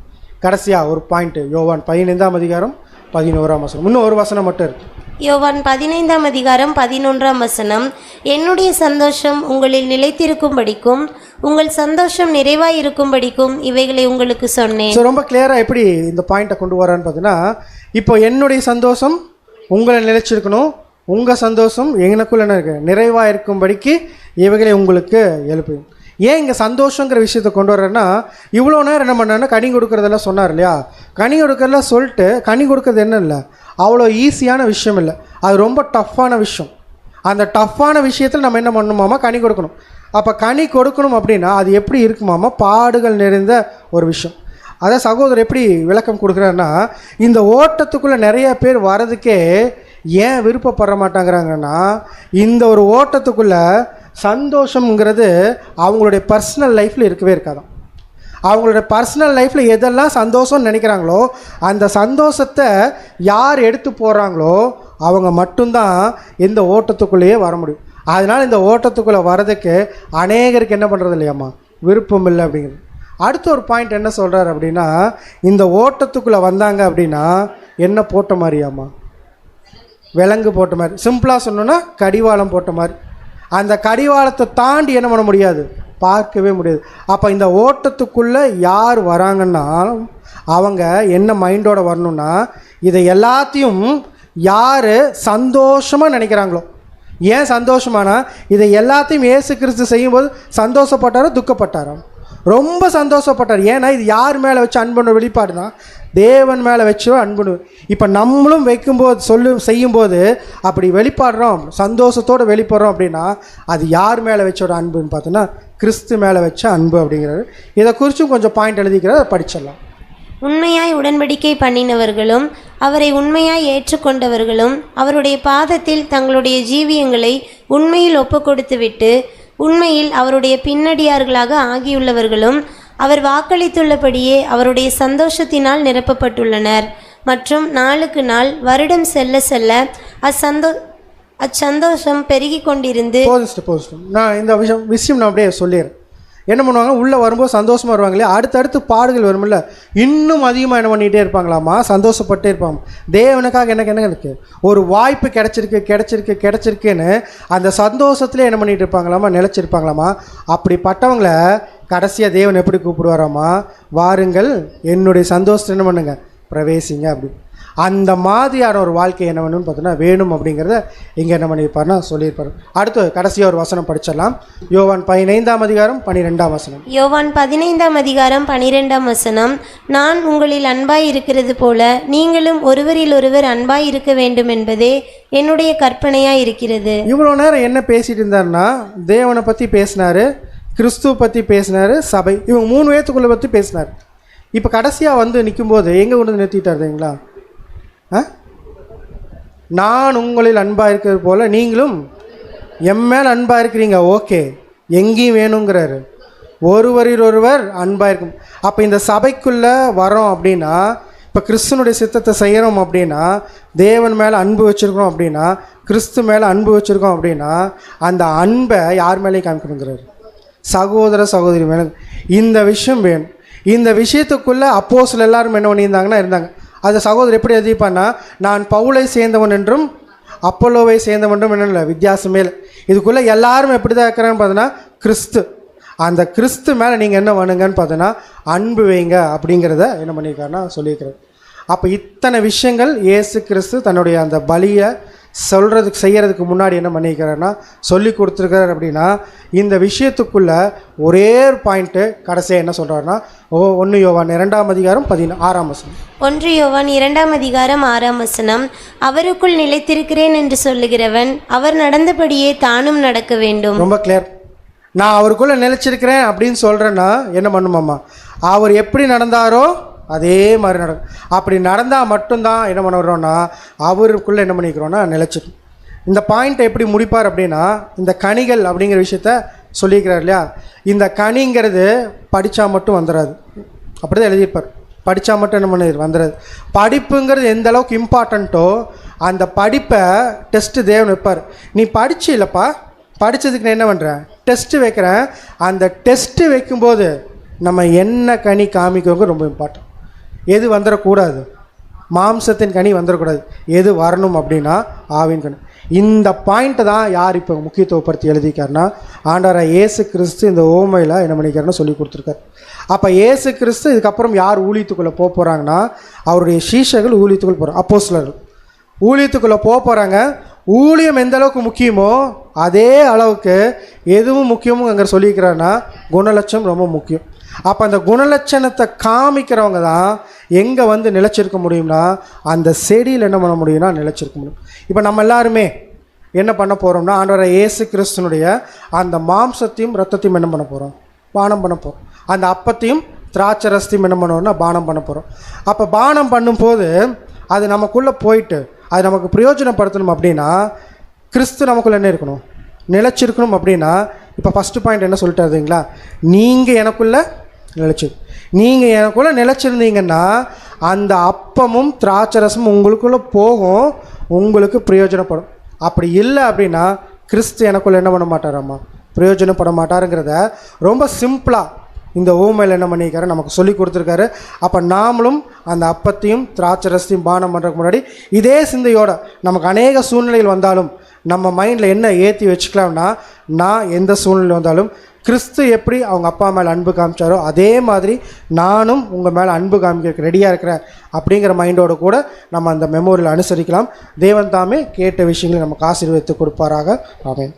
கடைசியாக ஒரு பாயிண்ட்டு, யோவான் 15ஆம் அதிகாரம் 11ஆம் வசனம். இன்னும் ஒரு வசனம் மட்டும் இருக்குது. யோவான் 15ஆம் அதிகாரம் 11ஆம் வசனம். என்னுடைய சந்தோஷம் உங்களில் நிலைத்திருக்கும்படிக்கும் உங்கள் சந்தோஷம் நிறைவாய் இருக்கும்படிக்கும் இவைகளை உங்களுக்கு சொன்னேன். ஸோ ரொம்ப கிளியராக எப்படி இந்த பாயிண்ட்டை கொண்டு வரான்னு பார்த்தீங்கன்னா, இப்போ என்னுடைய சந்தோஷம் உங்களை நிலைச்சிருக்கணும், உங்கள் சந்தோஷம் எனக்குள்ள என்ன இருக்குது, நிறைவாக இருக்கும்படிக்கு இவைகளை உங்களுக்கு எழுப்பு. ஏன் இங்கே சந்தோஷங்கிற விஷயத்தை கொண்டு வர்றேன்னா, இவ்வளோ நேரம் என்ன பண்ணேன்னா கனி கொடுக்குறதெல்லாம் சொன்னார் இல்லையா. கனி கொடுக்கறதெல்லாம் சொல்லிட்டு, கனி கொடுக்கறது என்ன இல்லை, அவ்வளோ ஈஸியான விஷயம் இல்லை, அது ரொம்ப டஃப்பான விஷயம். அந்த டஃப்பான விஷயத்தில் நம்ம என்ன பண்ணணுமாமா, கனி கொடுக்கணும். அப்போ கனி கொடுக்கணும் அப்படின்னா அது எப்படி இருக்குமாமா, பாடுகள் நிறைந்த ஒரு விஷயம். அதை சகோதரர் எப்படி விளக்கம் கொடுக்குறாருன்னா, இந்த ஓட்டத்துக்குள்ளே நிறைய பேர் வர்றதுக்கே ஏன் விருப்பப்பட மாட்டாங்கிறாங்கன்னா, இந்த ஒரு ஓட்டத்துக்குள்ளே சந்தோஷங்கிறது அவங்களுடைய பர்சனல் லைஃப்பில் இருக்கவே இருக்காதான். அவங்களுடைய பர்சனல் லைஃப்பில் எதெல்லாம் சந்தோஷம்னு நினைக்கிறாங்களோ அந்த சந்தோஷத்தை யார் எடுத்து போகிறாங்களோ அவங்க மட்டும்தான் இந்த ஓட்டத்துக்குள்ளேயே வர முடியும். அதனால் இந்த ஓட்டத்துக்குள்ளே வர்றதுக்கு அநேகருக்கு என்ன பண்ணுறது இல்லையாம்மா, விருப்பம் இல்லை அப்படிங்கிறது. அடுத்த ஒரு பாயிண்ட் என்ன சொல்கிறார் அப்படின்னா, இந்த ஓட்டத்துக்குள்ளே வந்தாங்க அப்படின்னா என்ன போட்ட மாதிரியாம்மா, விலங்கு போட்ட மாதிரி. சிம்பிளாக சொன்னோன்னா கடிவாளம் போட்ட மாதிரி. அந்த கடிவாளத்தை தாண்டி என்ன பண்ண முடியாது, பார்க்கவே முடியாது. அப்போ இந்த ஓட்டத்துக்குள்ளே யார் வராங்கன்னா அவங்க என்ன மைண்டோட வரணும்னா, இதை எல்லாத்தையும் யார் சந்தோஷமாக நினைக்கிறாங்களோ. ஏன் சந்தோஷமானா, இதை எல்லாத்தையும் இயேசு கிறிஸ்து செய்யும்போது சந்தோஷப்பட்டாரோ துக்கப்பட்டாரோ, ரொம்ப சந்தோஷப்பட்டார். ஏன்னா இது யார் மேலே வச்சு அன்புன வெளிப்பாடு தான், தேவன் மேலே வச்சோ அன்புணு. இப்போ நம்மளும் வைக்கும்போது செய்யும்போது அப்படி வெளிப்பாடுறோம், சந்தோஷத்தோடு வெளிப்படுறோம் அப்படின்னா அது யார் மேலே வச்சோட அன்புன்னு பார்த்தோன்னா கிறிஸ்து மேலே வச்ச அன்பு அப்படிங்கிறது. இதை குறித்தும் கொஞ்சம் பாயிண்ட் எழுதிக்கிறத படிச்சிடலாம். உண்மையாய் உடன்படிக்கை பண்ணினவர்களும் அவரை உண்மையாய் ஏற்றுக்கொண்டவர்களும் அவருடைய பாதத்தில் தங்களுடைய ஜீவியங்களை உண்மையில் ஒப்புக்கொடுத்துவிட்டு உண்மையில் அவருடைய பின்னடியார்களாக ஆகியுள்ளவர்களும் அவர் வாக்களித்துள்ளபடியே அவருடைய சந்தோஷத்தினால் நிரப்பப்பட்டுள்ளனர். மற்றும் நாளுக்கு நாள் வருடம் செல்ல செல்ல அச்சந்தோஷம் பெருகி கொண்டிருந்து நான் இந்த விஷயம் நான் அப்படியே சொல்லிடுறேன். என்ன பண்ணுவாங்க, உள்ளே வரும்போது சந்தோஷமாக வருவாங்களே, அடுத்தடுத்து பாடுகள் வரும்ல, இன்னும் அதிகமாக என்ன பண்ணிகிட்டே இருப்பாங்களாமா, சந்தோஷப்பட்டே இருப்பாங்க. தேவனுக்காக என்ன இருக்குது, ஒரு வாய்ப்பு கிடச்சிருக்குன்னு அந்த சந்தோஷத்துலேயே என்ன பண்ணிகிட்டு இருப்பாங்களாமா, நிலச்சிருப்பாங்களாமா. அப்படிப்பட்டவங்களை கடைசியாக தேவன் எப்படி கூப்பிடுவாராமா, வாருங்கள் என்னுடைய சந்தோஷத்தை என்ன பண்ணுங்க பிரவேசிங்க அப்படி. அந்த மாதிரியான ஒரு வாழ்க்கை என்ன வேணும்னு பார்த்தோன்னா வேணும் அப்படிங்கிறத இங்கே என்ன பண்ணியிருப்பார்னா சொல்லியிருப்பார். அடுத்து கடைசியாக ஒரு வசனம் படிச்சிடலாம். யோவான் 15:12. யோவான் 15:12. நான் உங்களில் அன்பாய் இருக்கிறது போல நீங்களும் ஒருவரில் ஒருவர் அன்பாய் இருக்க வேண்டும் என்பதே என்னுடைய கற்பனையாக இருக்கிறது. இவ்வளோ நேரம் என்ன பேசிட்டு இருந்தாருன்னா, தேவனை பற்றி பேசினார், கிறிஸ்துவ பற்றி பேசினார், சபை, இவங்க 3 பேத்துக்குள்ளே பற்றி பேசினார். இப்போ கடைசியாக வந்து நிற்கும்போது எங்கே கொண்டு நிறுத்திட்டார் தெரியுங்களா, நான் உங்களில் அன்பாக இருக்கிறது போல் நீங்களும் என் மேல் அன்பாக இருக்கிறீங்க, ஓகே, எங்கேயும் வேணுங்கிறாரு, ஒருவரில் ஒருவர் அன்பாக இருக்கும். அப்போ இந்த சபைக்குள்ளே வரோம் அப்படின்னா, இப்போ கிறிஸ்துனுடைய சித்தத்தை செய்கிறோம் அப்படின்னா, தேவன் மேலே அன்பு வச்சுருக்கோம் அப்படின்னா, கிறிஸ்து மேலே அன்பு வச்சுருக்கோம் அப்படின்னா, அந்த அன்பை யார் மேலேயும் காமிக்கணுங்கிறாரு, சகோதர சகோதரி மேலே. இந்த விஷயம் வேணும். இந்த விஷயத்துக்குள்ளே அப்போஸ்தலர் எல்லாரும் என்ன பண்ணியிருந்தாங்கன்னா இருந்தாங்க. அது சகோதரர் எப்படி எழுதிப்பான்னா, நான் பவுலை சேர்ந்தவன் என்றும் அப்போலோவை சேர்ந்தவன் என்றும் என்ன இல்லை வித்தியாசமே இல்லை. இதுக்குள்ளே எல்லாரும் எப்படி தான் இருக்கிறான்னு பார்த்தோன்னா கிறிஸ்து, அந்த கிறிஸ்து மேலே நீங்கள் என்ன பண்ணுங்கன்னு பார்த்தோன்னா அன்பு வைங்க அப்படிங்கிறத என்ன பண்ணியிருக்காருன்னா சொல்லியிருக்கிறார். அப்போ இத்தனை விஷயங்கள் இயேசு கிறிஸ்து தன்னுடைய அந்த பலியை செய்கிறதுக்கு முன்னாடி என்ன பண்ணியிருக்கிறாருன்னா சொல்லி கொடுத்துருக்கிறார். அப்படின்னா இந்த விஷயத்துக்குள்ளே ஒரே ஒரு பாயிண்ட்டு கடைசியாக என்ன சொல்கிறாருன்னா, 1 யோவான் 2:16. 1 யோவான் 2:6. அவருக்குள் நிலைத்திருக்கிறேன் என்று சொல்லுகிறவன் அவர் நடந்தபடியே தானும் நடக்க வேண்டும். ரொம்ப கிளியர். நான் அவருக்குள்ளே நிலைச்சிருக்கிறேன் அப்படின்னு சொல்கிறேன்னா என்ன பண்ணுமாம்மா, அவர் எப்படி நடந்தாரோ அதே மாதிரி நடக்கும். அப்படி நடந்தால் மட்டும்தான் என்ன பண்ண வர்றோன்னா அவருக்குள்ளே என்ன பண்ணிக்கிறோன்னா நிலச்சிடும். இந்த பாயிண்ட்டை எப்படி முடிப்பார் அப்படின்னா, இந்த கனிகள் அப்படிங்கிற விஷயத்த சொல்லியிருக்கிறார் இல்லையா. இந்த கனிங்கிறது படித்தா மட்டும் வந்துடாது, அப்படி தான் எழுதியிருப்பார். படித்தா மட்டும் என்ன பண்ணி வந்துடாது. படிப்புங்கிறது எந்த அளவுக்கு இம்பார்ட்டண்ட்டோ அந்த படிப்பை டெஸ்ட்டு தேவன் வைப்பார். நீ படிச்சு இல்லைப்பா, படித்ததுக்கு நான் என்ன பண்ணுறேன், டெஸ்ட்டு வைக்கிறேன். அந்த டெஸ்ட்டு வைக்கும்போது நம்ம என்ன கனி காமிக்கவங்க ரொம்ப இம்பார்ட்டன்ட். எது வந்துடக்கூடாது, மாம்சத்தின் கனி வந்துடக்கூடாது. எது வரணும் அப்படின்னா ஆவின் கனி. இந்த பாயிண்ட்டை தான் யார் இப்போ முக்கியத்துவப்படுத்தி எழுதிக்காருன்னா ஆண்டவராக இயேசு கிறிஸ்து இந்த ஓமையில் என்ன பண்ணிக்காருன்னு சொல்லி கொடுத்துருக்காரு. அப்போ இயேசு கிறிஸ்து இதுக்கப்புறம் யார் ஊழியத்துக்குள்ளே போகிறாங்கன்னா அவருடைய சீஷர்கள் ஊழியத்துக்குள்ளே போகிறாங்க, அப்போஸ்தலர்கள் ஊழியத்துக்குள்ளே போகிறாங்க. ஊழியம் எந்த அளவுக்கு முக்கியமோ அதே அளவுக்கு எதுவும் முக்கியமும் அங்கே சொல்லியிருக்கிறாருன்னா குணலட்சம் ரொம்ப முக்கியம். அப்போ அந்த குணலட்சணத்தை காமிக்கிறவங்க தான் எங்கே வந்து நிலைச்சிருக்க முடியும்னா அந்த செடியில் என்ன பண்ண முடியும்னா நிலைச்சிருக்க முடியும். இப்போ நம்ம எல்லாருமே என்ன பண்ண போகிறோம்னா ஆண்டவரை இயேசு கிறிஸ்துனுடைய அந்த மாம்சத்தையும் இரத்தத்தையும் என்ன பண்ண போகிறோம்? பானம் பண்ண போகிறோம். அந்த அப்பத்தையும் திராட்சை ரசத்தையும் என்ன பண்ணுவோம்னா பானம் பண்ண போகிறோம். அப்போ பானம் பண்ணும்போது அது நமக்குள்ளே போயிட்டு அது நமக்கு பிரயோஜனப்படுத்தணும் அப்படின்னா கிறிஸ்து நமக்குள்ளே என்ன இருக்கணும்? நிலைச்சிருக்கணும். அப்படின்னா இப்போ ஃபஸ்ட்டு பாயிண்ட் என்ன சொல்லிட்டாருங்களா? நீங்கள் எனக்குள்ளே நீங்கள் எனக்குள்ளே நிலைச்சிருந்தீங்கன்னா அந்த அப்பமும் திராட்சை ரசமும் உங்களுக்குள்ளே போகும், உங்களுக்கு பிரயோஜனப்படும். அப்படி இல்லை அப்படின்னா கிறிஸ்து எனக்குள்ளே என்ன பண்ண மாட்டாராம்மா? பிரயோஜனப்பட மாட்டாருங்கிறத ரொம்ப சிம்பிளாக இந்த ஊமையில் என்ன பண்ணியிருக்காரு நமக்கு சொல்லி கொடுத்துருக்காரு. அப்போ நாமளும் அந்த அப்பத்தையும் திராட்சை ரசத்தையும் பானம் பண்ணுறதுக்கு முன்னாடி இதே சிந்தையோட நமக்கு அநேக சூழ்நிலைகள் வந்தாலும் நம்ம மைண்டில் என்ன ஏற்றி வச்சுக்கலாம்னா, நான் எந்த சூழ்நிலை வந்தாலும் கிறிஸ்து எப்படி அவங்க அப்பா மேலே அன்பு காமிச்சாரோ அதே மாதிரி நானும் உங்கள் மேலே அன்பு காமிக்க ரெடியாக இருக்கிறேன் அப்படிங்கிற மைண்டோடு கூட நம்ம அந்த மெமோரியல் அனுசரிக்கலாம். தேவன் தாமே கேட்ட விஷயங்களை நமக்கு ஆசீர்வதித்து கொடுப்பாராக. ஆமென்.